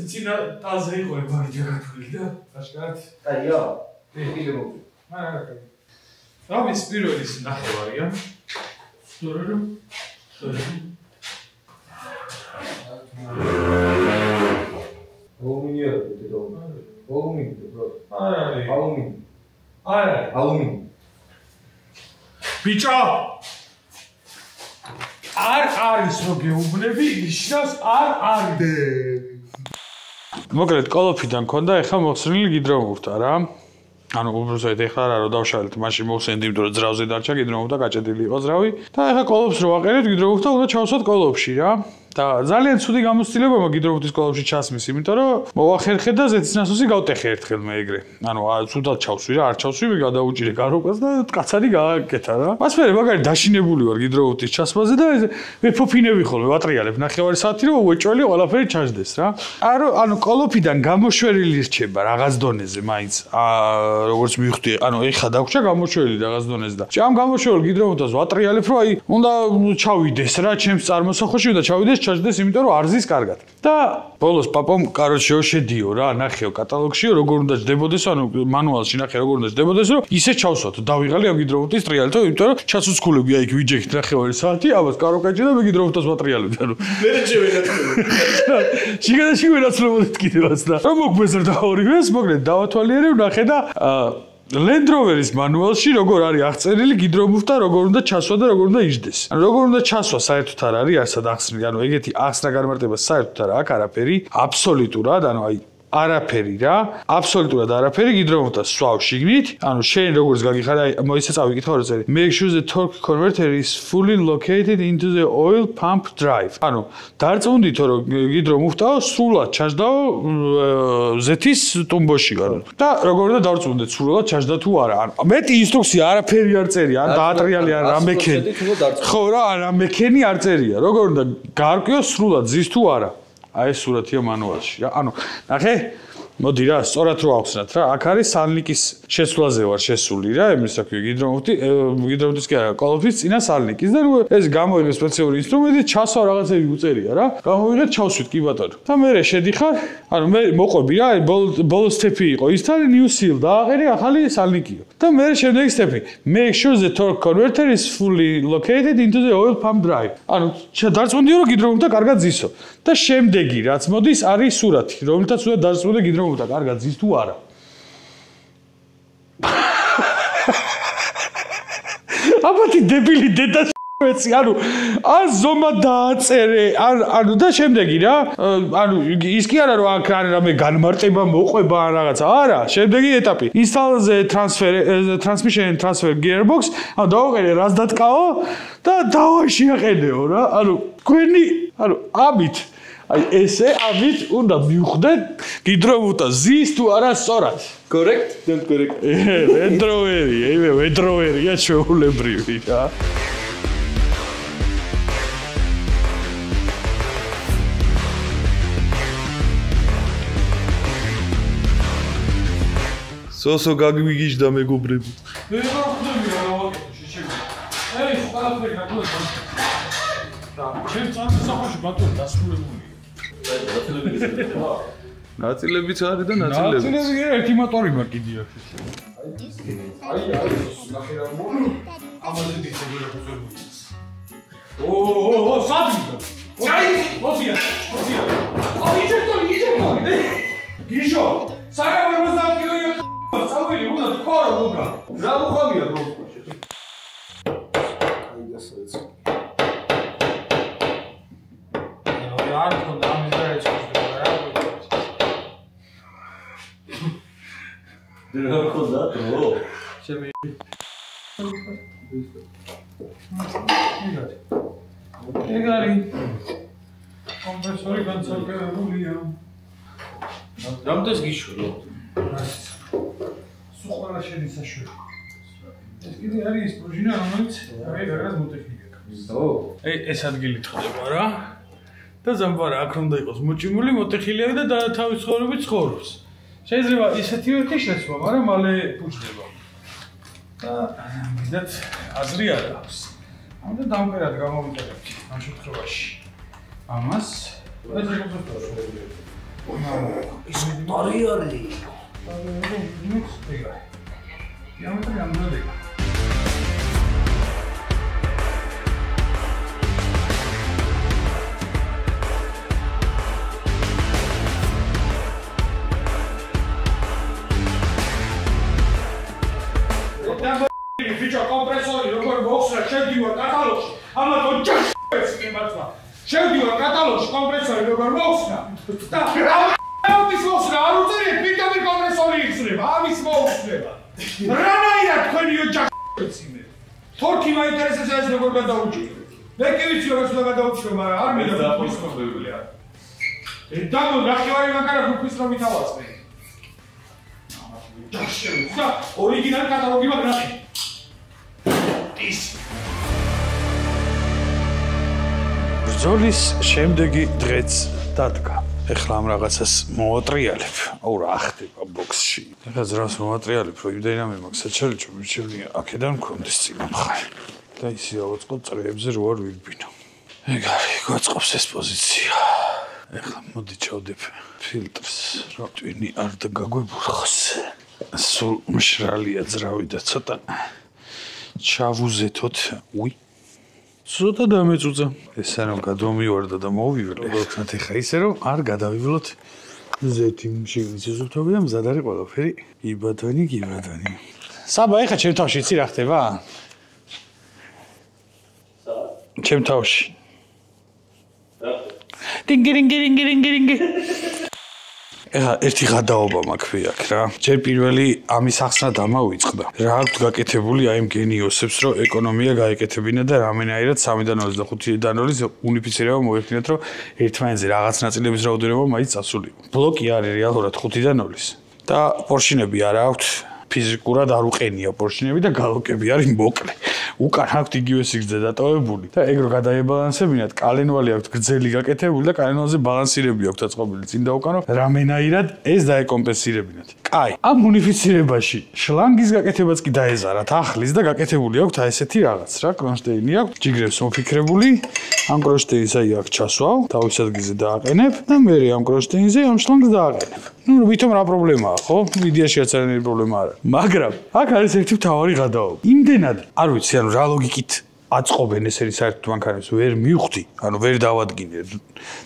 ცინა ტაზე იყო მაგიტა გათვლილი და აშკარად. აიო. კიდე მოგვი. არა. ამის პირველი ნახევარია. სწორად. ალუმინია და ალუმინი ბრო. არა. ალუმინი. არა. ალუმინი. ბიჭო! არ არის რო გეუბნები, ნიშნავს არ არის. მოკლედ კოლოფიდან მქონდა, ეხლა მოხსნილი გიდრომურთა რა. ანუ უბრალოდ ეხლა რა რო დავშალეთ, მაშინ მოხსენდი, იმიტომ რომ ძრავზე დარჩა გიდრომურთა გაჭედილი იყო ძრავი და ეხლა კოლოფს რო ვაყენებთ, გიდრომურთა უნდა ჩავსვათ კოლოფში რა. და ძალიან ცუდი გამოცდილება მაგ გიდრომურთის კოლოფში ჩასმის, იმიტომ რომ მოვახერხე და ზეთის ნასოსი გავტეხე ერთხელ მე ეგრე. ანუ ცუდად ჩავსვი რა, არ ჩავსვი, მე გადაუჭირე გაროკას და კაცარი გააკეთა რა. მას მე მაგარი დაშინებული ვარ გიდრომურთის ჩასმაზე და მე ფოფინები ხოლმე ვატრიალებ ნახევარი საათი რომ უეჭველი ყველაფერი ჩაждდეს რა. ანუ კოლოფიდან გამოშვერილი რჩება რაღაც დონეზე მაინც. როგორც მივხვდი, ანუ ეხა დაგვრჩა გამოშვერილი რაღაც დონეზე და ამ გამოშვერილ გიდრომურთას ვატრიალებ, რომ აი უნდა ჩავიდეს რა, ჩემს წარმოსახვეში უნდა ჩავიდეს ჩაждდეს, იმიტომ რომ არზის კარგად. და ბოლოს პაპომ კაროჩეო შედიო რა, ნახეო კატალოგში როგორ უნდა ჯდებოდეს, ანუ მანუალში ნახე როგორ უნდა ჯდებოდეს, რომ ისე ჩავსვათო, დავიღალე ამ გიდრომურთის ტრიალითო, იმიტომ რომ ჩაცუცქულები აი იქ ვიჯექით ნახევარი საათი, აბას კაროკაჭი და მე გიდრომურთას ვატრიალებდი, ანუ მე შევენაცვლებ. შიგადაში ვენაცვლებოდით კიდევაც და რომ მოგვეზრდა ორივეს, მოკლედ დავათვალიერე, ვნახე და Land Rover-ის მანუალში როგორ არის აღწერილი გიდრომურთა როგორ უნდა ჩასვა და როგორ უნდა იჯდეს. ანუ როგორ უნდა ჩასვა საერთოდ არ არის არსად ახსნილი. ანუ ეგეთი ახსნა განმარტება საერთოდ არ აქვს არაფერი, აბსოლუტურად, ანუ აი არაფერი რა, აბსოლუტურად არაფერი გიდრომურთას სვავ შიგნით. ანუ შენ როგორც გაგიხარ, აი მოიცა წავიკითხო რა წერია. Make sure the torque converter is fully located into the oil pump drive. ანუ დარწმუნდითო რომ გიდრომურთაო სრულად ჩაждაო ზეთის ტუმბოში ანუ. და როგორ უნდა დავწმუნდეთ სრულად ჩაждდა თუ არა. ანუ მეტი ინსტრუქცია არაფერი არ წერია, ან დაატრიალი არ ამექენი. ხო რა, არ ამექენი არ წერია. როგორ უნდა გარკვიო სრულად ზის თუ არა. აი ეს სურათია მანუალში რა. ანუ ნახე მოდი რა, სწორად რო ავხსნათ რა. აქ არის სალნიკის შეცვლაზე ვარ შესული რა, იმის რა ქვია, გიდრომუტის კი არა, კოლოფის წინა სალნიკის და ეს გამოიღე სპეციალური ინსტრუმენტი, ჩასვარ რაღაცები უწერია რა. გამოვიღეთ, ჩავსვით კი ბატონო. და მე შედიხარ, ანუ მე მოყვები რა, ბოლო სტეპი იყო ის და new seal დააყენე ახალი სალნიკიო. და მე შემდეგი სტეპი, make sure the torque converter is fully located into the oil pump drive. ანუ დარწმუნდიო რომ გიდრომუტა კარგად ზისო. და შემდეგი რაც მოდის არის სურათი, რომელთაც უნდა დარწმუნდე გიდრომუტა კარგად ზის თუ არა. აბათი დებილი დედა ეცი, ანუ ზომა დააწერე, ანუ და შემდეგი რა, ანუ ის კი არა რომ აქ არის რამე განმარტება მოყვება ან რაღაცა, არა, შემდეგი ეტაპი. Install the transmission and transfer gearbox, ანუ დავაყენე რას დატკაო და დავაშიაყენეო რა, ანუ თქვენი, ანუ ამით აი ესე ამით უნდა მივხვდეთ გიდრომუტა ზის თუ არა სწორად. Correct? Don't correct. ვედროვერია ჩვეულებრივი რა. სოსო გაგვიგიჟდა მეგობრები. მე რა ხდები რა ვაკეთე შეჩემი. აი ყველაფერი გაკეთე. და ჩემ წამსახოში ბატონო დასრულებულია. ნაწილებიც არის და ნაწილები. ნაწილები ერთი მოტორი მაქვს კიდე აქ. აი ნახე რა მო. ამაზე დიძებია ხუზებული. ო, საძინო. აი, ოფია. აი, იჯეკტორი. გიშო. საგაბერ მოსდავკიო. საუბარი უნდა თქორო უნდა. რა მოხამია რო? აი დასაეც. არ ხონდა ამის და ეჩქოსდება რა. რა ხონდა რო? შემი. ეგარი. კომპრესორი განცალკევებულია. რამდენს გიშურო? სულ შედის საშველი. ეს კიდე არის პროჟინა, რომელიც აი რაღაც მოტექნიკა აქვს. აი ეს ადგილი ხდება რა. და ზამბარა აქ უნდა იყოს მოჭიმული, მოტეხილები და თავის ცხოვრებით ცხოვრობს. შეიძლება ისეთი ერთი შეცვლა, მაგრამ მალე ფუჭდება. და მიდათ აზრი არ აქვს. ამიტომ დამკვირვებლად გამოვიტანებთ ამ შემთხვევაში. ამას ეს იყო პროცესი. ის ტარი არის. Diametri ამდენად. Ficha kompresori, როგორ მოხსნა შევდივარ კატალოგში. ამათ ოჯახს მემარცხა. შევდივარ კატალოგში კომპრესორი როგორ მოხსნა. და ამის მოხსნა არ უწერიეთ ვიტამინ კომპრესორი იხსნება. ამის მოხსნება. რანაირად თქვენი ოჯახს მე. თორქი მაინტერესებს ეს როგორ გადაუჭირო. მე კი ვიცი როგორ უნდა გადაუჭირო, მაგრამ არ მინდა დაგვისწრებია. დაგო ნახევარი მაგარა გუფის რომ ითავაზე. და ორიგინალ კატალოგი მაგნახი. ის ბრძოლის შემდეგი დღეც დადგა. ეხლა ამ რაღაცას მოვატრიალებ. აუ რა ხდება ბოქსში. ეხლა ძრას მოვატრიალებ, რომ იმდენად მაქვს საჩალი, რომ შეგვიძლია აქედან მქონდეს წინა მხარე. და ისე ავაწყობ წრეებზე რო არ ვიბინო. ეგარი, გვაწყობს ეს პოზიცია. ეხლა მოდი ჩავდებ ფილტრს, რომ ტვინი არ დაგაგვებურხოს. სულ მშრალია ძრავი და ცოტა ჩავუზეთოთ. უი. ცოტა დამეწუწა. ესა რომ გადმომივარდა და მოვივლე. როგორც ეხა ისე რომ არ გადავივლოთ ზეთი შეგიცეზობთობი და მზად არის ყველაფერი. იბადანი. საბა ეხა ჩემ თავში იცი რა ხდება? ჩემ თავში. დინგი. ეხა ერთი გადაობა მაქვს აქ რა. ჯერ პირველი ამის ახსნა დამავიწყდა. რა აქვს გაკეთებული აი იმ გენიოსებს, რომ ეკონომია გაეკეთებინა და რამენაირად 3-დან 25-დან 0 უნიფიცირება მოეხდინათ, რომ ერთმანეთზე რაღაც ნაწილების რაოდენობა მაინც წასულიყო. ბლოკი არის რეალურად 5-დან 0-ის. და პორშინები არა აქვს. ფიზიკურად არ უყენია პორშინები და გალოკები არის მოკლე. უკან აქვთ იგივე სიგრძე დატოვებული და ეგ რო გადაებალანსებინათ, კალენვალი აქვთ გრძელი გაკეთებული და კალენვალზე ბალანსირები აქვთ დაწყობილი წინ და უკან, რომ რამენაირად ეს დაეკომპენსირებინათ. კაი, ამ უნიფიცირებაში შლანგის გაკეთებაც კი დაეზარათ ახლის და გაკეთებული აქვთ აი ესეთი რაღაც რა, კრონშტეინი აქვთ, ჯიგრებს მოფიქრებული, ამ კრონშტეინს აი აქ ჩასვავ, თავის ადგილზე დააყენებ და მე ამ კრონშტეინზე ამ შლანგს დააყენებ. ნუ ვითომ რა პრობლემაა, ხო? მიდიაშიაც არანაირი პრობლემა არ არის. მაგრამ აქ არის ერთი მთავარი გადაობა. იმდენად, არ ვიცი, ანუ რა ლოგიკით აწყობენ ესენი საერთოდ მანქანებს ვერ მივხვდი, ანუ ვერ დავადგინე.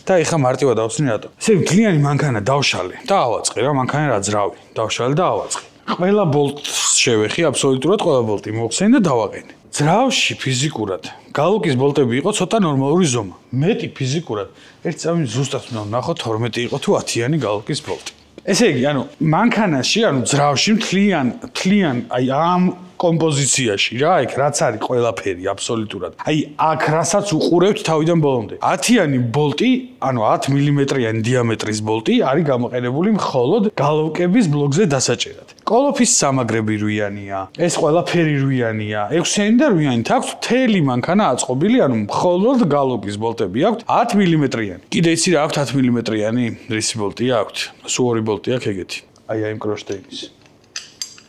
და ეხა მარტივად დავსვი რატო? ესე მთლიანი მანქანა დავშალე და ავაწყე რა, მანქანა რა ძრავი. დავშალე და ავაწყე. ყველა ბოლტს შევეხი, აბსოლუტურად ყველა ბოლტი მოვხსენი და დავაყენე. ძრავში ფიზიკურად გალოკის ბოლტები იყო ცოტა ნორმალური ზომა. მეტი ფიზიკურად ერთ წამი ზუსტად უნდა ვნახოთ 12 იყო თუ 10-იანი გალოკის ბოლტი. ესე იგი, ანუ მანქანაში, ანუ ძრავში მთლიან აი ამ კომპოზიციაში რა, იქ რაც არის ყველაფერი აბსოლუტურად. აი აქ რასაც უყურებთ თავიდან ბოლომდე. 10-იანი ბოლტი, ანუ 10 მმ-იანი დიამეტრის ბოლტი არის გამოყენებული მხოლოდ გალოკების ბლოკზე დასაჭერად. კოლოფის სამაგრები რვიანია, ეს ყველაფერი რვიანია, 6-იანი და რვიანით აქვს მთელი მანქანა აწყობილი, ანუ მხოლოდ გალოკის ბოლტები აქვს 10 მმ-იანი. კიდე იცი რა აქვს 10 მმ-იანი რისი ბოლტი აქვს? სუორი ბოლტი აქვს ეგეთი. აი ამ კრონშტეინის.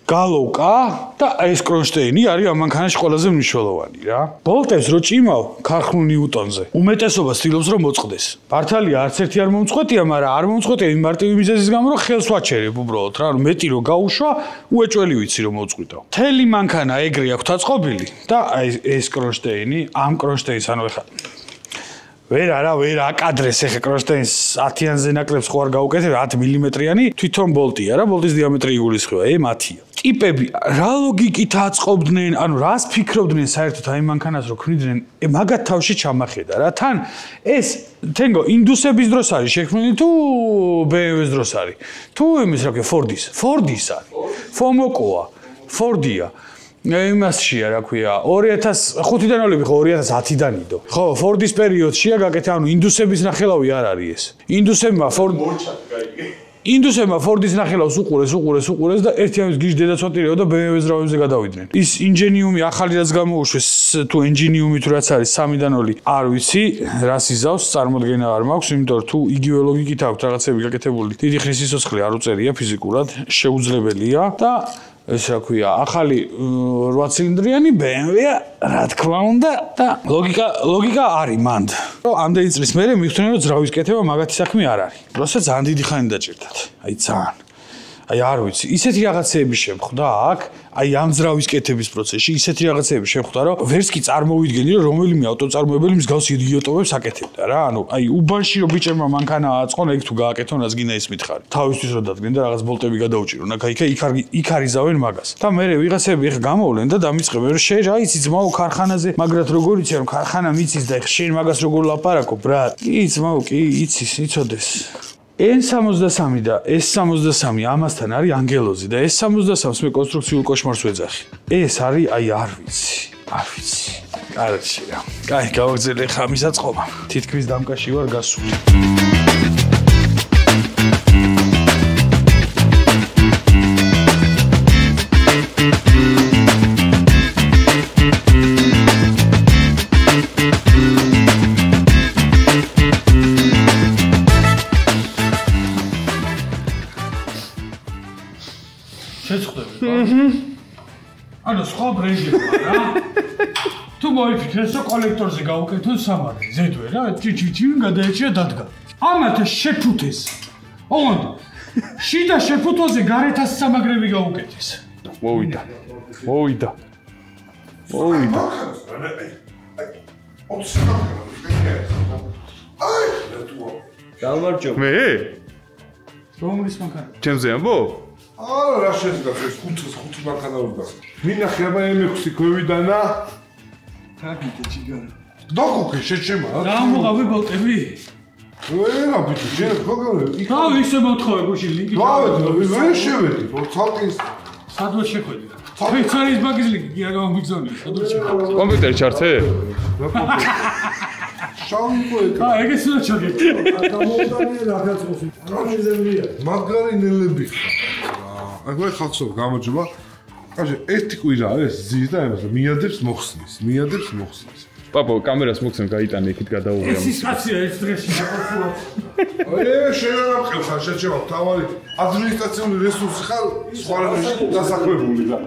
გალოკა და ეს კრონშტეინი არის ამ მანქანაში ყველაზე მნიშვნელოვანი რა. ბოლტებს რო ჭიმავ ქარხნულ ნიუტონზე, უმეტესობა ცდილობს რომ მოწყდეს. მართალია არც ერთი არ მომწყვეტია, მაგრამ არ მომწყვეტია იმ მარტივი მიზეზის გამო, რომ ხელს ვაჩერებ უბრალოდ რა, ანუ მეტი რო გაუშვა, უეჭველი ვიცი რომ მოწყვიტავ. მთელი მანქანა ეგრე აქვს დაწყობილი და აი ეს კრონშტეინი, ამ კრონშტეინს ანუ ეხა ვერ აკადრეს ეხა კრონშტეინს 10-იანზე ნაკლებს ხო არ გაუკეთებ 10 მმ-იანი თვითონ ბოლტია რა, ბოლტის დიამეტრი იგულისხმება, M10-ია. ტიპები რა ლოგიკით აწყობდნენ, ანუ რას ფიქრობდნენ საერთოდ აი მანქანას რო ქმნიდნენ, მაგათ თავში ჩამახედა რა. თან ეს თენგო ინდუსების დროს არის შექმნილი თუ BMW-ს დროს არის? თუ იმის რა ქვია Ford-ის არის. Fomoco-ა, Ford-ია. იმასშია რა ქვია 2005-დან ოლები ხო 2010-დან იდო. ხო, Ford-ის პერიოდშია გაკეთე, ანუ ინდუსების ნახელავი არ არის ეს. ინდუსებმა Ford-ის ნახელავს უყურეს და ერთი ამის გიჟ დედაცვატირეო და BMW-ს რავებზე გადავიდნენ. ის ინჟენიუმი ახალი რაც გამოუშვეს თუ ენჯინიუმი თუ რაც არის 3-დან 0 არ ვიცი, რას იზავს, წარმოდგენა არ მაქვს, იმიტომ რომ თუ იგივე ლოგიკით აქვს რაღაცები გაკეთებული, დიდი ხნის სიცოცხლე არ უწერია ფიზიკურად, შეუძლებელია და ეს რა ქვია, ახალი 8 ცილინდრიანი BMW-ა, რა თქმა უნდა და ლოგიკა არის მანდ. რომ ამდენი წლის მერე მივხვდნენ რომ ძრავის კეთება მაგათი საქმე არ არის. როცა ძალიან დიდი ხანი დაჭირდათ. აი ძალიან. აი არ ვიცი, ისეთი რაღაცეები შემხვდა აქ, აი ამ ძრავის კეთების პროცესში ისეთი რაღაცეები შემხვდა, რომ ვერც კი წარმოვიდგენი რომ რომელიმე ავტოწარმოებელი მსგავს იდიოტობებს აკეთებდა რა. ანუ აი უბანში რომ ბიჭებმა მანქანა აწყონ, ეგ თუ გააკეთონ, რაც გინდა ის მითხარი. თავისთვის რომ დადგენ და რაღაც ბოლტები გადაუჭირონ, იქ არიზავენ მაგას. და მე ვიღაცები ეხა გამოვლენ და დამიწყებენ რომ შენ რა იცი ძმაო ქარხანაზე, მაგრამ როგორ იცი რომ ქარხანა მიცის და ეხა შენ მაგას როგორ ლაპარაკო, ბრატ? კი ძმაო, კი იცის, იცოდეს. N63 და S63 ამასთან არის ანგელოზი და S63-ს მე კონსტრუქციულ კოშმარს ვეძახი. ეს არის აი არ ვიცი. კარგი რა. კაი, გავაგზავნე ხა მისაწყობა. თითქმის დამკაში ვარ გასული. ანუ სხვა ბრენდებია რა. თუ მოიფიქრეს რომ კოლექტორზე გაუკეთონ სამარი, ზედვე რა, ჩიჩი გადაეჭია დადგა. ამათ შეფუთეს. ოღონდ შიდა შეფუთვაზე გარეთას სამაგრები გაუკეთეს. მოვიდა. გამარჯობა. მე? რომლის მანქანა? ჩემზე ამბო? არა, რა შეძგავს ეს 5 მანქანა უნდა. მინახე აბა M6 გვევიდანა. თაგიტე ჩიგარა. დაგუქე შეჩემა. რა მოყავი ბოლტები? ვერა ბიჭო, შენ ხოგავე. და ისე მოთხოვე გუში ლინკი. დავედი, ვერ შევედი. ცალკის სადღაც შეხვედი. ფიცარის ბაგის ლინკი კი არ გამიგზავნე. სადღაც შეხვედი. კომპიუტერი ჩართე? შავი ეგეც უნდა ჩაგეთო. გამოვდანია რაღაცოსი. მაგარი ნელები. აი ხალხო გამარჯობა. ხაჟე ერთი კვირა ეს ზის და ამას მიადებს მოხსნის. პაპო კამერას მოგცემ გაიტანე იქით გადაუღია. ეს სტაცია ეს დღეში დაკარგულად. შენ არ ამყევ ხარ შეჩევა თავარი ადმინისტრაციული რესურსი ხარ სხვა რამეში დასაქმებული და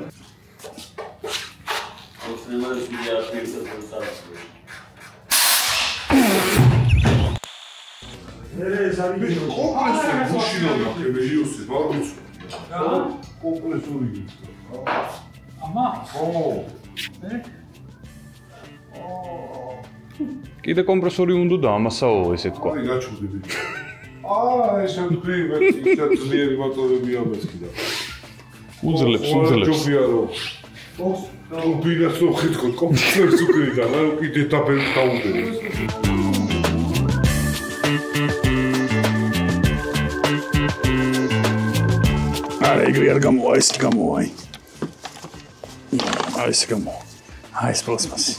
კიდე კომპრესორი უნდა და ამასაო ესე თქვა. აი გაჩვდები. ეს თქვი მე ისე ძლიერი მოტორები ამას კიდე. უძლებს. ჯობია რომ ბინას რო ხეთქოთ კომპლექს უკრიდან, რა კიდე დაბელი დაუდები. არა ეგრე არ გამოვა, ეს გამოვა. აი ეს გამოვა. აი ეს პლასმასი.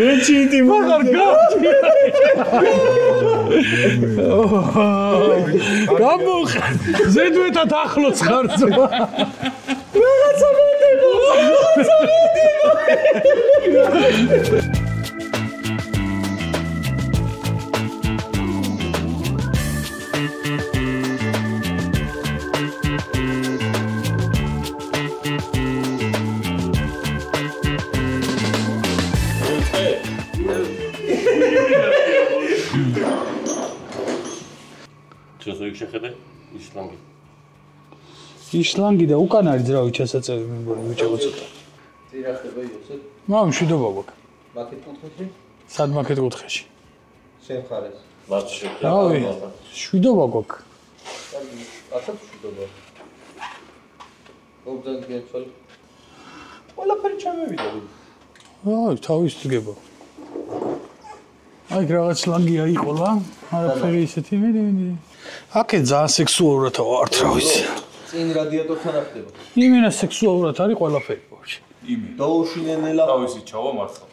რეჩიტი მაგარ გამო ზედვეთად ახლოს ხარ ზო რაღაცა მოდიო იშლანგი და უკან არის ძრავი ჩასაწევი მე მგონი ვიჭებო ცოტა. წირა ხდება იოსებ. მშვიდობა გვაქვს. მაკეთ კუთხეში? სად მაკეთ კუთხეში? შენ ხარ ეს. რავი, შვიდობა გვაქვს. ასეთ შვიდობა. გოგდან გეცვალ. ყველაფერი ჩამევიდა. აი, თავის დგება. აი, რაღაც ლანგია იყოლა. არაფერი ისეთი მე. აკე ძალიან სექსუალურად ვართ, რა ვიცი. წინ რადიატორთან არ ხდება. იმენა სექსუალურად არის ყველაფერი ვარში. დაუშინენელა. თავისი ჩავა მართლა.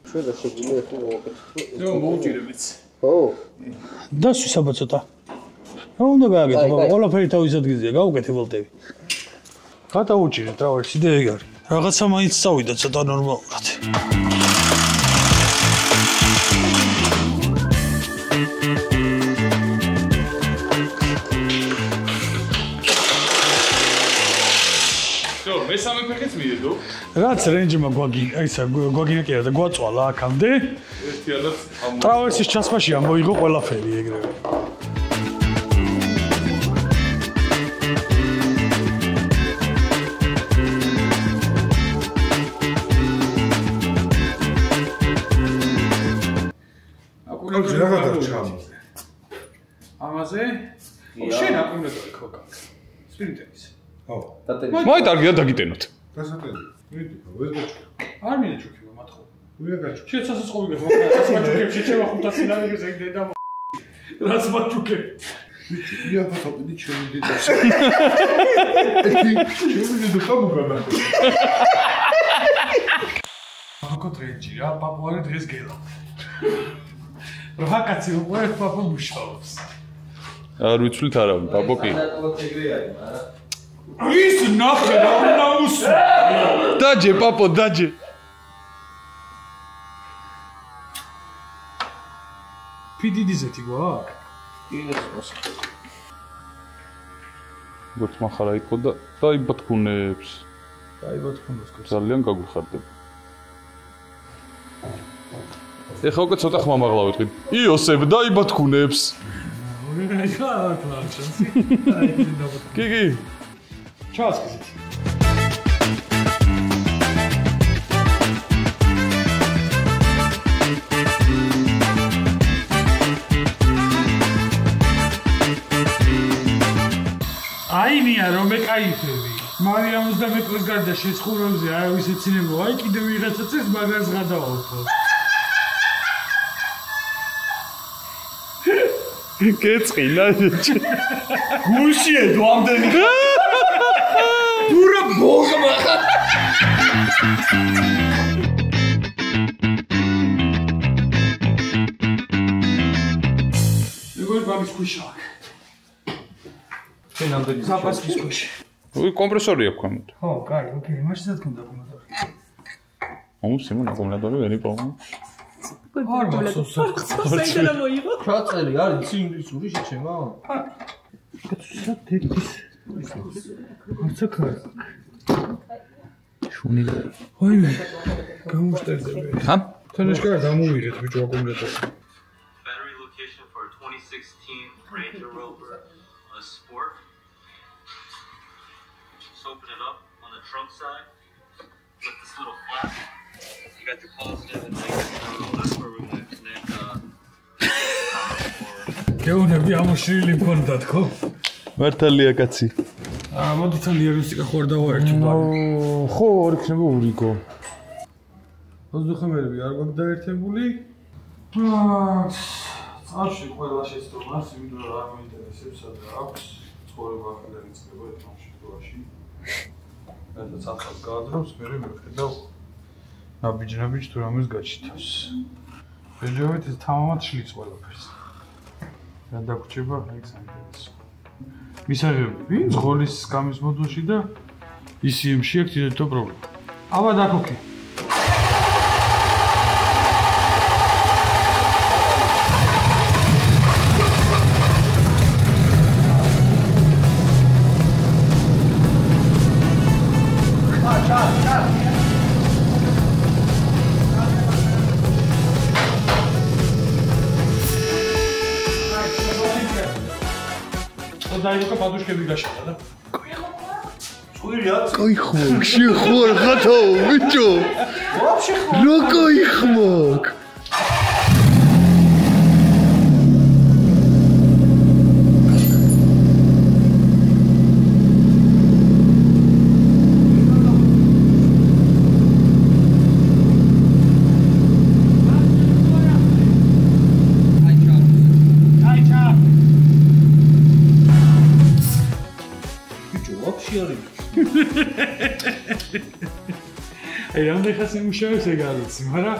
ჩვენ და შეგვიძლია ხო მოვაკეთოთ. ნუ მოუჭირებიც. ხო. დასვი საბა ცოტა. რა უნდა გააკეთო, ყველაფერი თავის ადგილზეა, გაუკეთებელდები. გადაუჭირეთ, რა ვიცი, და ეგ არის. რაღაცა მაინც წავიდა ცოტა ნორმალურად. მესამე ფეხიც მიედო. რაც რენჯმა გვაგინა კი არა და გვაწვალა აქამდე. ერთიანად ტრავერსის ჩასვაში ამოიღო ყველაფერი ეგრევე. აკურა რა გადარჩა ამაზე? ამაზე? შენ აკურა ხოკა. სპრინტერის. ხო. მოიტარგია დაგიტენოთ. დასატენი. მიდი, ვეზგაჩ. არ მინდა ჩუქება მათხოვ. ვიაგაჩ. შენ სასწაული გეხმარ, რაც მაჩუქებში შევა 500 ლარი ზეგდე და რაც მაჩუქე. ვიჩი, ფოტოპედი ჩემი დედა. ჩემი დედა ხამუგანა. აკო ტრენჯი რა, პაპუარი დღეს გელა. რა კაცი უყურებ პაპუ მუშაობს. არ ვიცვლით არავინ, პაპო კი. ეგრე არის, მაგრამ ის ნახე რა ნაუს. დაჯე პაპო, დაჯე. პიდიდიზეთი გვაქვს? ის როგორც מחარა იყო და დაიბათქუნებს. დაიბათქუნებს გქონდა. ძალიან გაგვიხარდება. ეხლა უკვე ცოტა ხმამაღლა ვიტყვი. იოსებ დაიბათქუნებს. ორი რა კლაჩანსი. კი. ჩასკიზით. აი მია რომ მე кайფები. მარიამ 21 წლის გარდა შეცხოვრებზე არავის ეცინებო, აი კიდე ვიღაცა წეს მაგას გადავავთო. კეწყინა. გუშიე დამდენი. პურა ბოგმა. როგორ ბაბის ქუშა. შენ ამდენი ზაპასის ქუში. კომპრესორი აქვს ქვემოთ. ხო, კარგი, ოკეი, მაშინ სათქონდა აკუმულატორი. Სიმონ აკუმულატორი ვერ იპოვო. არ მახსოვს. საიდან მოიღო? ჩაწერი არის ცინდისური შეჩემა? არცა ქარა. შუნი. ვაიმე, გამუშტერდები. ჰა? თანაშკარ დამოვიღეთ ბიჭო აკუმულატორი. Battery location for 2016 Ranger Rover Sport. Just open it up on the trunk side with this little flap. You got the positive and negative. That's where we're going to connect გეუნები ამოშრილი მქონდათ ხო? მართალია კაცი. მოდი თან დიაგნოსტიკა ხوار დავაერთო ბარი. ხო, ორი ქნება ურიგო. ოძუხამერები არ გვაქვს დაერთებული. წავში ყველა შეცდომას, იმიტომ რომ არ მოინტერესებს და აქვს ცხოვრება ახლა დაიწყება ერთ შემთხვევაში. რადგან ახალს გაადრობს, მე მივხედავ ნაბიჯ თუ რამეს გაჩითავს. ბეჯავით ეს თამამად შლის ყველაფერს. რა დაგვრჩება, აი საინტერესო. მისაღები ზღოლის სკამის მოდულში და ECM-ში აქვს თითო პრობლემა. აბა დაკოქი. დაიწყო პადუშკები გაშალა და Кайхмак, шихор готов, вы чё? Вообще хмак. Кайхмак. რამდენი ხანი მუშაობს ეგ არ ვიცი, მაგრამ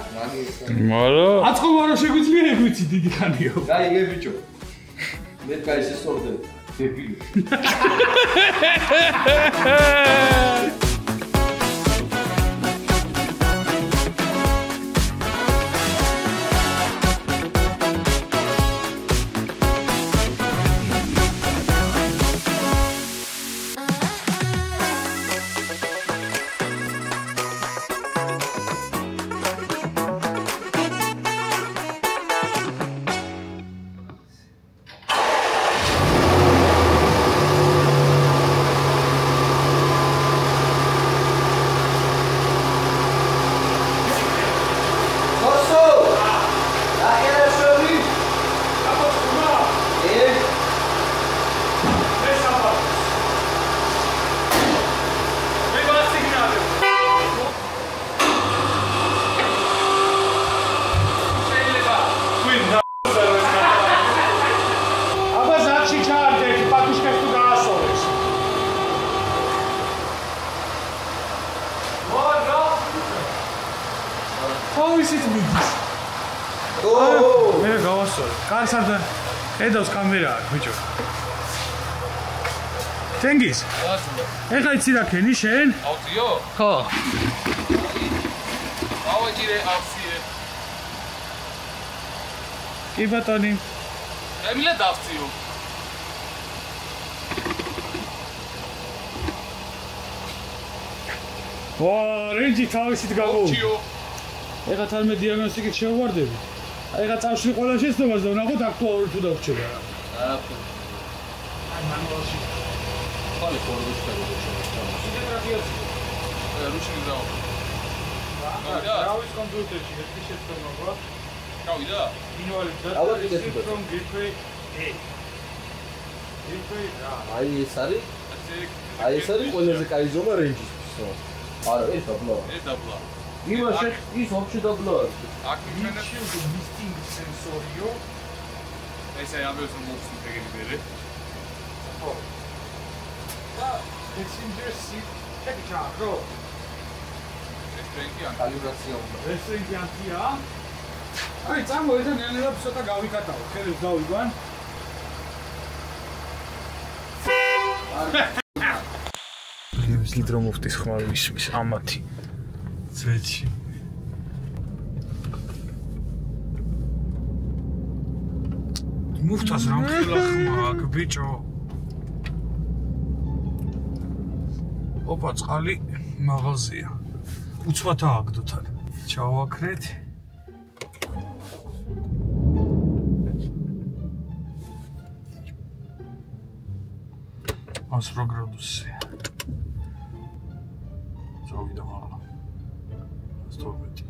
მაგრამ აწყობა რა შეგვიძლია ეგ ვიცი დიდი ხანია. გაიგე ბიჭო. მე კაი სესორდე. დებილი. კარსად ედავს კამერა აქვს ბიჭო. თენგიზ. ეხლა იცი რა ქენი შენ? ავწიო? ხო. ავაჯირე ავწიე. კი ბატონი. ემილე დავწიო. ვა, რენჯი თავისით გავუვი. ავწიო. ეხლა თან მე დიაგნოსტიკით შევვარდები. ეხლა წავშლი ყველა შეცდომას და ვნახოთ აქტუალური თუ დავრჩება რა. აი მანუალში. ხალე ფორდოს გადაგეჩვენა. რუსი დაო. რავის კომპიუტერში ერთი შეცდომა გვაქვს. გავიდა? მინუალი და from gateway A. gateway რა. აი ეს არის? აი ეს არის ყველაზე კაი ზომა რენჯისთვის. არა, ეს დაბლა. ეს დაბლა. იმაში ის вообще დაბლა. აქ მიგჩვენ listing sensoriო. ესე ამბობს რომ მოხსნით ეგეთი ბერე. ხო. და passenger seat ჩაკრო. ეს ტრენკი ან კალიბრაცია უნდა. რესტრინგიანტია. აი, წამოვიდა ნელ-ნელა ცოტა გავიკატავ. ხელებს დავიგვან. ლიდრო მუხტის ხმარ მისმის ამათი ძეჭი მუხტას რა მხილა ხმა აქ ბიჭო ოპა წყალი მაღალზეა უცბათა აგდოთან ჩავაქრეთ 100 გრადუსია. წავიდა მაღლა. 112.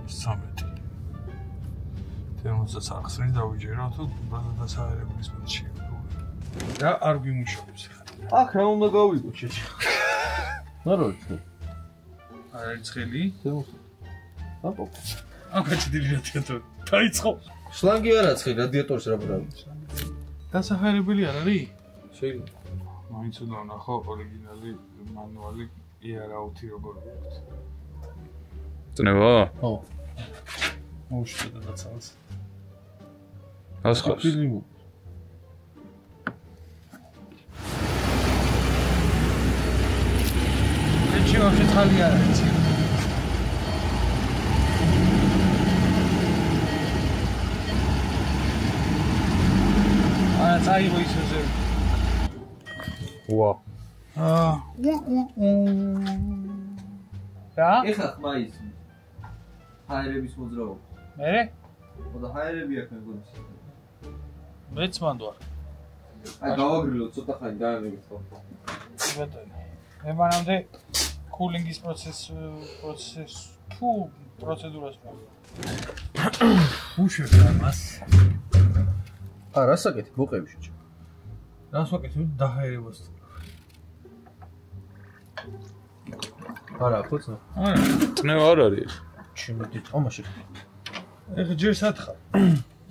13. თერმოსაც ახსნით დავიჯერო თუ დასაერებლის პერიოდში. რა არ გვიმუშავებს ხა. აქ რა უნდა გავიგო შეჭი. ნაროდი. არ არის ცხელი? აპო. აკაჭდილი რა თქო. დაიწყო. შლანგი არ აცხი რადიატორს რა ბრალს. დასაერებელი არ არის? შეიძლება. მაინც უნდა ვნახო ორიგინალი მანუალი იარაუთი როგორ აქვს. წნება? ხო. მოუშვიდა დაცალს. ასხობს. ეჩი ვაფშე ხალი არ არის. არა, წაიღო ისოზე. ვა. რა? ეხა ხმა ის. ჰაერების მოძრაობა. მე? და ჰაერები აქ მეგონის. მეც მანდوار. აი გავაგრილო ცოტა ხანი დაანებით ხო. ბატონო. მე მანამდე კულინგის პროცედურას უშვებ ამას. რა საკეთე მოყევი შეჭი. რას ვაკეთებ დაჰაერებას. არა ხოცა. არა. წნევა არ არის. შემოდით ომაში. ეხა ჯერ სათხარ.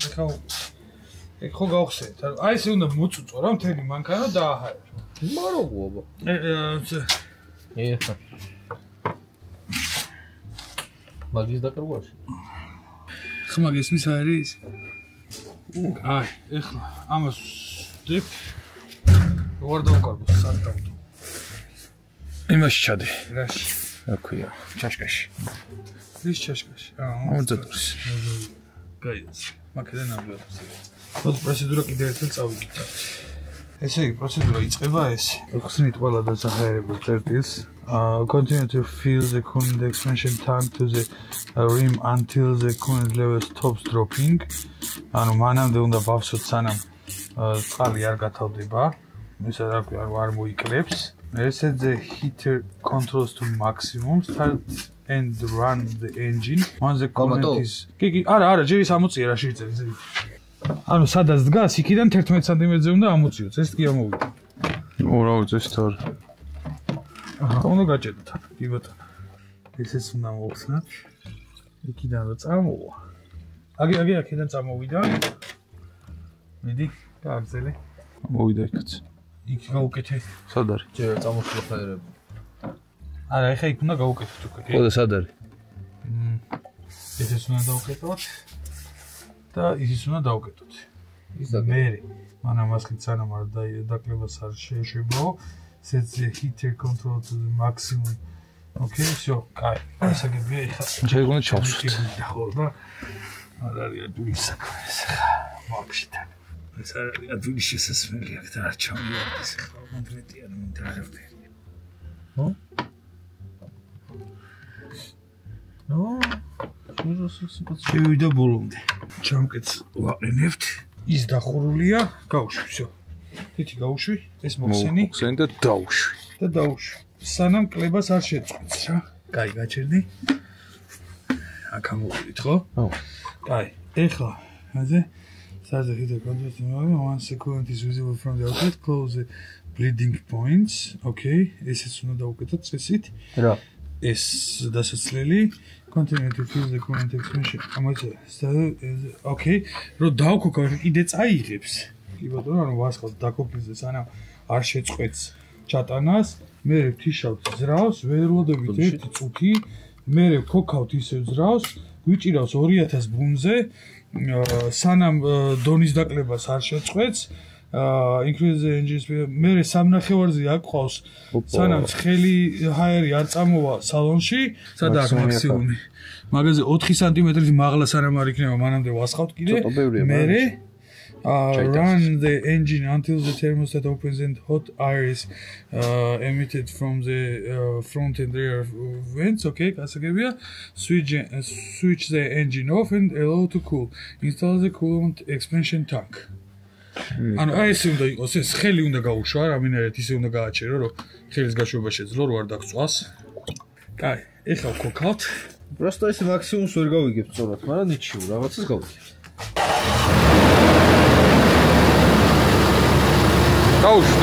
ეხა ხო გავხსენეთ. აი ესე უნდა მოწუწო რა მთელი მანქანა დააჰაერო. მაროგობა. ეხა. მაგის დაკრუაში. ხმა გესმის არის? აი, ეხლა ამას ვდებ. როგორ დავკარგო სარდავდო. იმაში ჩადე. რაში? რა ქვია? ჩაშკაში. ის ჩაშკაში. ამოძადოს. გაიძ. მაქედან ამბობს. ხო, პროცედურა კიდევ ერთხელ წავიდეთ. ესე იგი, პროცედურა იწყება ესე. ხსნით ყველა დასაჰაერებელ წერტილს. Continue to fill the coolant expansion tank to the rim until the coolant level stops dropping. ანუ მანამდე უნდა ბავშვოთ სანამ წყალი არ გათავდება. ისა რა ქვია, არ მოიკლებს. Reset the heater controls to maximum. Start and run the engine. Once the coolant is კი, არა, ჯერ ის ამოწია რა შეიძლება. ანუ სადაც დგას, იქიდან 11 სანტიმეტრზე უნდა ამოწიოს. ეს კი ამოვიდა. ორა უწეს თორ. აჰა, უნდა გაჭედოთ. კი ბატონო. ესეც უნდა მოვხსნათ. იქიდან რა წამოვა. აგი, აქედან წამოვიდა. მიდი, გააგზელე. მოვიდა იქაც. იქ გავუკეთე. სად არის? ჯერ წამოსვლა ჰაერები. არა, ეხა იქ უნდა გავუკეთოთ უკვე, კი? ხო და სად არის? ესეც უნდა დავუკეთოთ. და ისიც უნდა დავუკეთოთ. ის და მე მანამ ასლით სანამ არ დაკლებას არ შეეშებო. Set the heater control to the maximum. Okay, so, კაი. ასაგებია ეხლა. შეგვიძლია ჩავსვით. ხო და არ არის ადვილი საქმე ეს ხა. ვაფშეთან. ეს არ არის ადვილი შესასვლელი აქ და არ ჩავიარდეს ხა. კონკრეტია რომ ინტერესებია. ხო? ნო. შევიდა ბოლომდე. ჩამკეთს ვაყენებთ. ის დახურულია, გავუშვი, всё. თითი გავუშვი, ეს მოხსენი. მოხსენი და დავუშვი. და დავუშვი. სანამ კლებას არ შეწყვეტს რა. კაი, გაჩერდი. აქ ამოვიდით, ხო? ხო. კაი, ეხლა, ასე. Start the heater control to 1 second is visible from the outlet. Close the bleeding points. Okay, ესეც უნდა დავუკეთოთ წესით. რა? ეს დასაცლელი continue to feel the current expansion. Okay, რო დავქოქა კიდე წაიღებს. კი ბატონო, ანუ ვასხავთ დაკოფრიზე სანამ არ შეწყვეტს ჩატანას, მე ვთიშავთ ზრავს, ვერ ვლოდებით ერთი წუთი, მე ვქოქავთ ისევ ზრავს, გვიჭირავს 2000 ბუნზე, სანამ დონის დაკლებას არ შეწყვეტს, increase the engine speed. მე სამნახევარზე აყავს, სანამ ცხელი ჰაერი არ წამოვა სალონში, სადაა მაქსიმუმი. მაგაზე 4 სანტიმეტრის მაღლა სანამ არ იქნება, მანამდე ვასხავთ კიდე. მე run the engine until the thermostat opens and hot air is emitted from the front and rear vents. Okay, გასაგებია. Switch the engine off and allow to cool. Install the coolant expansion tank. ანუ აი ესე უნდა იყოს, ეს ხელი უნდა გაუშვა, რამინერად ისე უნდა გააჩერო, რომ ხელის გაშვება შეძლო, რომ არ დაგწვას. კაი, ეხლა ვქოქავთ. Просто ეს მაქსიმუმს ვერ გავიგებ სწორად, მაგრამ ნიჩიუ რაღაცას გავიგებ. დაუშვ.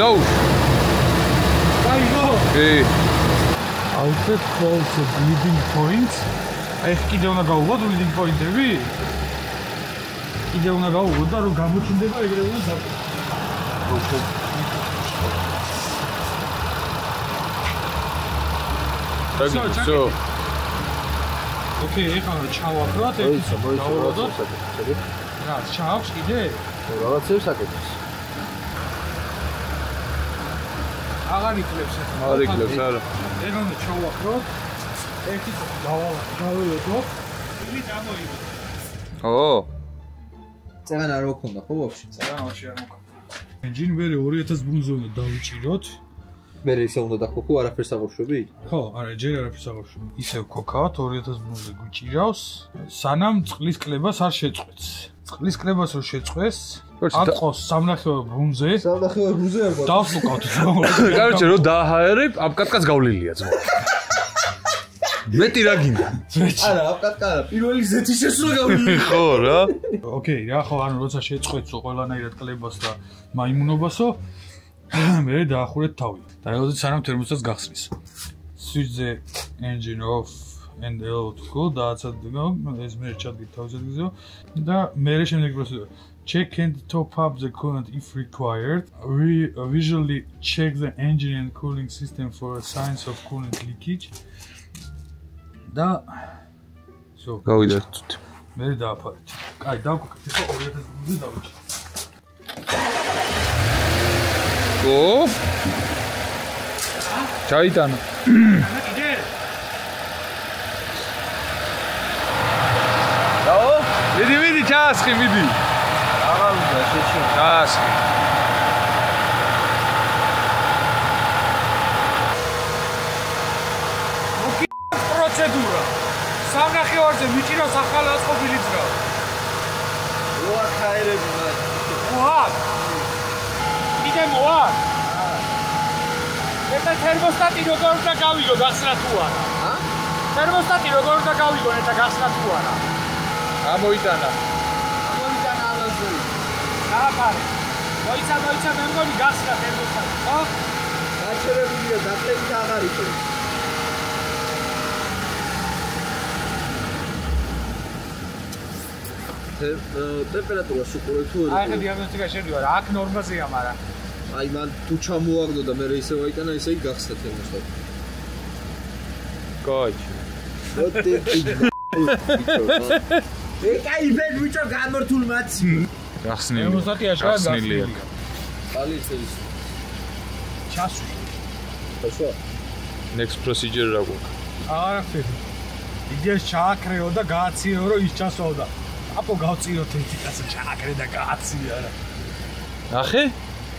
გაიგო? კი. Outlet calls the bleeding points. აი კიდე უნდა გავუღოთ bleeding point-ები? კიდე უნდა გავუღოთ და რომ გამოჩნდება ეგრევე უნდა დაკეთო. დაგიწო. ოკეი, ეხლა ჩავახროთ, დავუღოთ. რა, ჩავს კიდე? რაღაცებს აკეთებს. აღარ იკლებს ახლა. არ იკლებს, არა. ეხლა უნდა ჩავახროთ. ერთი წუთი დაველოდო. იგი გამოიგო. ო. წეგან არ მქონდა ხო ვაფშე? წეგან ვაფშე არ მქონდა. engine მე 2000 ბუნზე უნდა დავიჭიროთ. მე ისე უნდა დახოქო, არაფერს აღუშვები? ხო, არა, ჯერ არაფერს აღუშვები. ისევ ქოქავთ 2000 ბუნზე გვიჭირავს, სანამ წყლის კლებას არ შეწყვეტს. წყლის კლებას რო შეწყვეს, აკყოს სამნახევარ ბუნზე. სამნახევარ ბუნზე არ გვაქვს. დავსუკავთ. კაროჩე რო დააჰაერებ, აპკატკაც გავლილია ძმა. მეტი რა გინდა? არა, აპკატკა არა, პირველი ზეთი შესვლა გავიგე. ხო რა. ოკეი, რა ხო, ანუ როცა შეწყვეტსო ყველანაირად კლებას და მაიმუნობასო, მე დაახურეთ თავი. და ელოდეთ სანამ თერმოსტატს გახსნის. Switch the engine off and allow to cool. დააცადო, ეს მე ჩადგით თავზე გზო და მე შემდეგ პროცედურა. Check and top up the coolant if required. We visually check the engine and cooling system for signs of coolant leakage. და გავიდა თუთ. მე დააფარეთ. კაი, დავკეთე, ხო 2000 ბუნზე დავიჭი. ო? ჩაიტანა. კიდე? დაო? მიდი, ჩაასხი, მიდი. აღარ უნდა შეჩი. ჩაასხი. პროცედურა. სამნახევარზე მიჭირავს ახალი აწყობილი ძრა. როა ხაერები მაგ. მოა. კიდე მოა. ეს თერმოსტატი როგორ უნდა გავიგო გახსნა თუ არა? თერმოსტატი როგორ უნდა გავიგო ნეტა გახსნა თუ არა? ამოიტანა. ალაზო. დააფარე. მოიცა მე მგონი გახსნა თერმოსტატი, ხო? გაჩერებულია, დაკლებით აღარ იქნება. ტემპერატურას უყურებ თუ აი ხე დიაგნოსტიკა შევიდა რა, აქ ნორმაზეა, მაგრამ აი მან თუ ჩამოაგდო და მე ისე ვაიტანა, ისე იგი გახსნა თერმოსტატი. კოჩი. ეკაი ბედ ვიჭო გამორთულ მაცი. გახსნილი. თერმოსტატი აშკარა გახსნილია. ხალი ის ჩასვი. ხაშვა. Next procedure რა გვაქვს? არაფერი. იდეას ჩააკრეო და გააციო რომ ის ჩასვაო და აპო გავწიოთ ერთი კაცი ჩააკრე და გააცია რა. ნახე?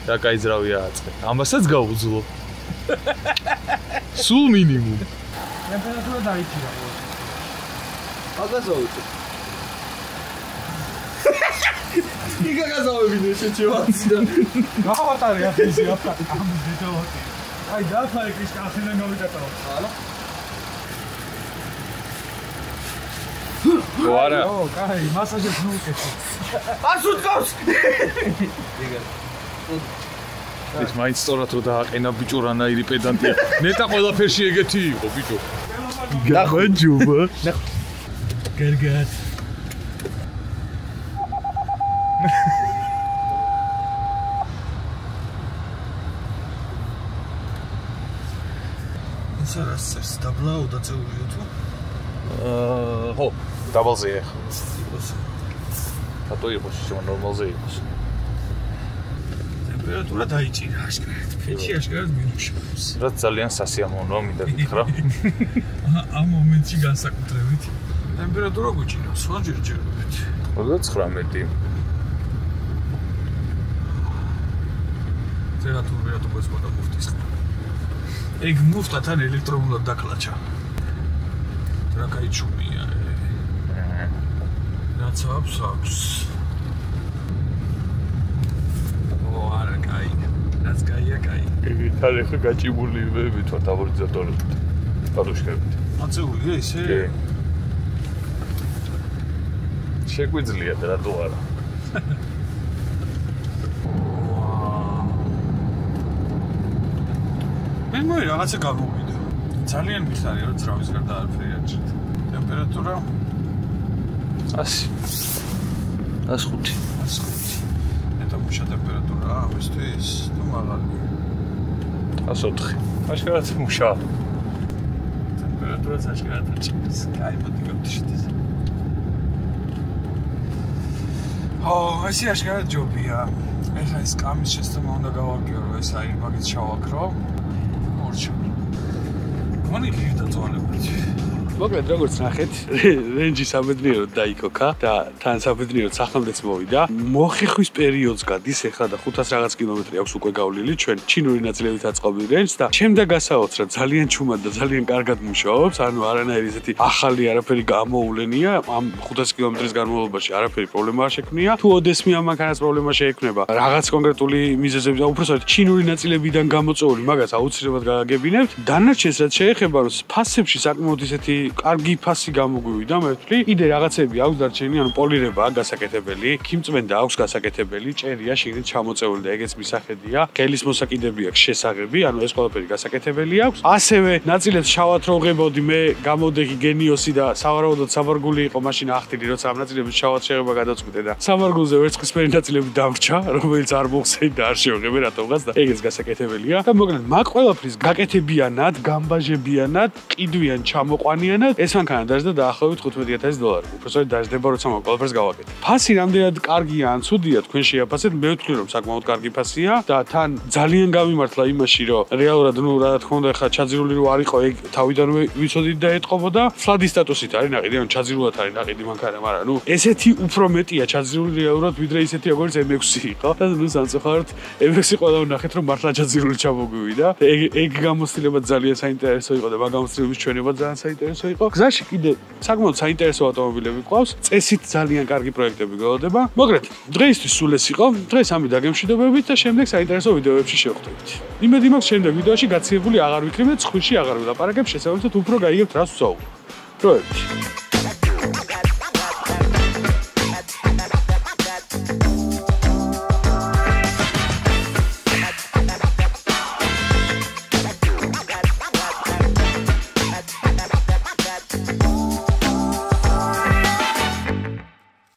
რა კაი ძრავია აწყე. ამასაც გაუძლო. სულ მინიმუმ. ტემპერატურა დაიჭირა. აგაზოვით. იგა გაზოვებინე შეჩევაცდა. გავატარე ახლა ისე აფა ამ დეტალოთი. აი დააფარე ის კაციდან გავიკატაო. ხალა? ვარა. ო, კაი, მასაჟებს ნუ უკეთე. არ სუწავს. იგა. ეს მაინც სწორად რო დააყენა ბიჭო რანაირი პედანტია. ნეტა ყველაფერში ეგეთი იყო ბიჭო. გახაჯობა. კარგად. ეს დაბლაო დაწეულია თუ? ხო, დაბალზე ახლა. რატო იყოს შემო ნორმალზე იყოს? ტემპერატურა დაიჭირა აშკარად. ფეჩი აშკარად მინუსში. რაც ძალიან სასიამოვნოა მინდა გითხრა. ამ მომენტში განსაკუთრებით ტემპერატურა გვიჭირავს, სხვა ჯერჯერობით. 39. ტემპერატურა რატო გასწოდა მუხტის ხმა. ეგ მუხტათან ელექტრონულად დაკლაჩა. რა კაი ჩუმია. რაც აქვს. ო არა კაი. რაც კაია კაი. თან ახლა გაჭიმული ვეთვა ამორტიზატორით. პადუშკებით. აწეულია ისე? კი. შეგვიძლია და რატო არა? მე რაღაცა გამოვიდა. ძალიან მიხარია რომ ძრავის გარდა არაფერი არ ჭირდა. ტემპერატურა 100. 105. 105. ნეტა მუშა ტემპერატურა ამისთვის თუ მაღალი? 104. აშკარად მუშა. ტემპერატურა აშკარად ჭირს. კაი მოდი გავთიშდეს. ესე აშკარად ჯობია. ეხლა ეს კამის შეცდომა უნდა გავაკირო, ეს აირბაგიც ჩავაქრო. მორჩა. მoni გიდაწვალებთ. მოკლედ როგორც ნახეთ, რენჯი სამედნიეროდ დაიკოკა და თან სამედნიეროდ სახელმწიფოც მოვიდა. მოხეხვის პერიოდს გადის ეხლა და 500 რაღაც კილომეტრი აქვს უკვე გავლილი ჩვენ ჩინური ნაწილებით აწყობილ რენჯს და შემდეგ გასაოცრა ძალიან ჩუმად და ძალიან კარგად მუშაობს. ანუ არანაირი ესეთი ახალი არაფერი გამოულენია. ამ 500 კილომეტრის განმავლობაში არაფერი პრობლემა არ შექმნია. თუ ოდესმე ამანქანას პრობლემა შეექმნება, რაღაც კონკრეტული მიზეზები და უბრალოდ ჩინური ნაწილებიდან გამოწვეული მაგას აუცილებლად გააგებინებთ. დანარჩენს რაც შეეხება, რომ ფასებში საკმაოდ ისეთი კარგი ფასი გამოგვივიდა, მე ვთვლი. კიდე რაღაცები აქვს დარჩენილი, ანუ პოლირებაა გასაკეთებელი, ქიმწმენდა აქვს გასაკეთებელი, ჭერია შიგნით ჩამოწეული და ეგეც მისახედია. გელის მოსაკიდები აქვს შესაღები, ანუ ეს ყველაფერი გასაკეთებელი აქვს. ასევე ნაწილებს შავად რო ღებოდი, მე გამოდექი გენიოსი და სავარაუდოდ საბარგული იყო მაშინ ახტილი, როცა ამ ნაწილებს შავად შეღება გადაწყვიტე და საბარგულზე ვერცხლისფერი ნაწილები დამრჩა, რომელიც არ მოხსეი და არ შევღებე რატომღაც და ეგეც გასაკეთებელია. და მოკლედ მაგ ყველაფრის გაკეთებიანად, გამბაჟებიანად, ყიდვიან ჩამოყვანიანად ეს მანქანა დაждდა დაახლოებით $15,000. უბრალოდ დაждდება როცა მაგ ყველაფერს გავაკეთებ. ფასი რამდენად კარგია ან ცუდია თქვენ შეაფასეთ, მე ვთვლი რომ საკმაოდ კარგი ფასია და თან ძალიან გამიმართლა იმაში რომ რეალურად ნუ რა თქმა უნდა ხა ჩაძირული რო არ იყო ეგ თავიდანვე ვიცოდით და ეტყობოდა ფლადის სტატუსით არის ნაყიდი, ან ჩაძირულად არის ნაყიდი მანქანა, მაგრამ ნუ ესეთი უფრო მეტია ჩაძირული რეალურად ვიდრე ისეთი როგორც M6 იყო და ნუ სამწუხაროდ M6 ყველა ვნახეთ რომ მართლა ჩაძირული ჩამოგვივიდა. ეგ გამოცდილება ძალიან საინტერესო იყო და მაგ გამოცდილების ჩვენება ძალიან საინტერესო იყო. გზაში კიდე საკმაოდ საინტერესო ავტომობილები ყავს. წესით ძალიან კარგი პროექტები გველოდება. მოკლედ, დღეისთვის სულ ეს იყო. დღეს ამით დაგემშვიდობებით და შემდეგ საინტერესო ვიდეოებში შევხვდებით. იმედი მაქვს შემდეგ ვიდეოში გაცილებული აღარ ვიქნებ და ცხვირში აღარ ვილაპარაკებ, შესაბამისად უფრო გაიგებთ რას ვსაუბრობ. დროებით.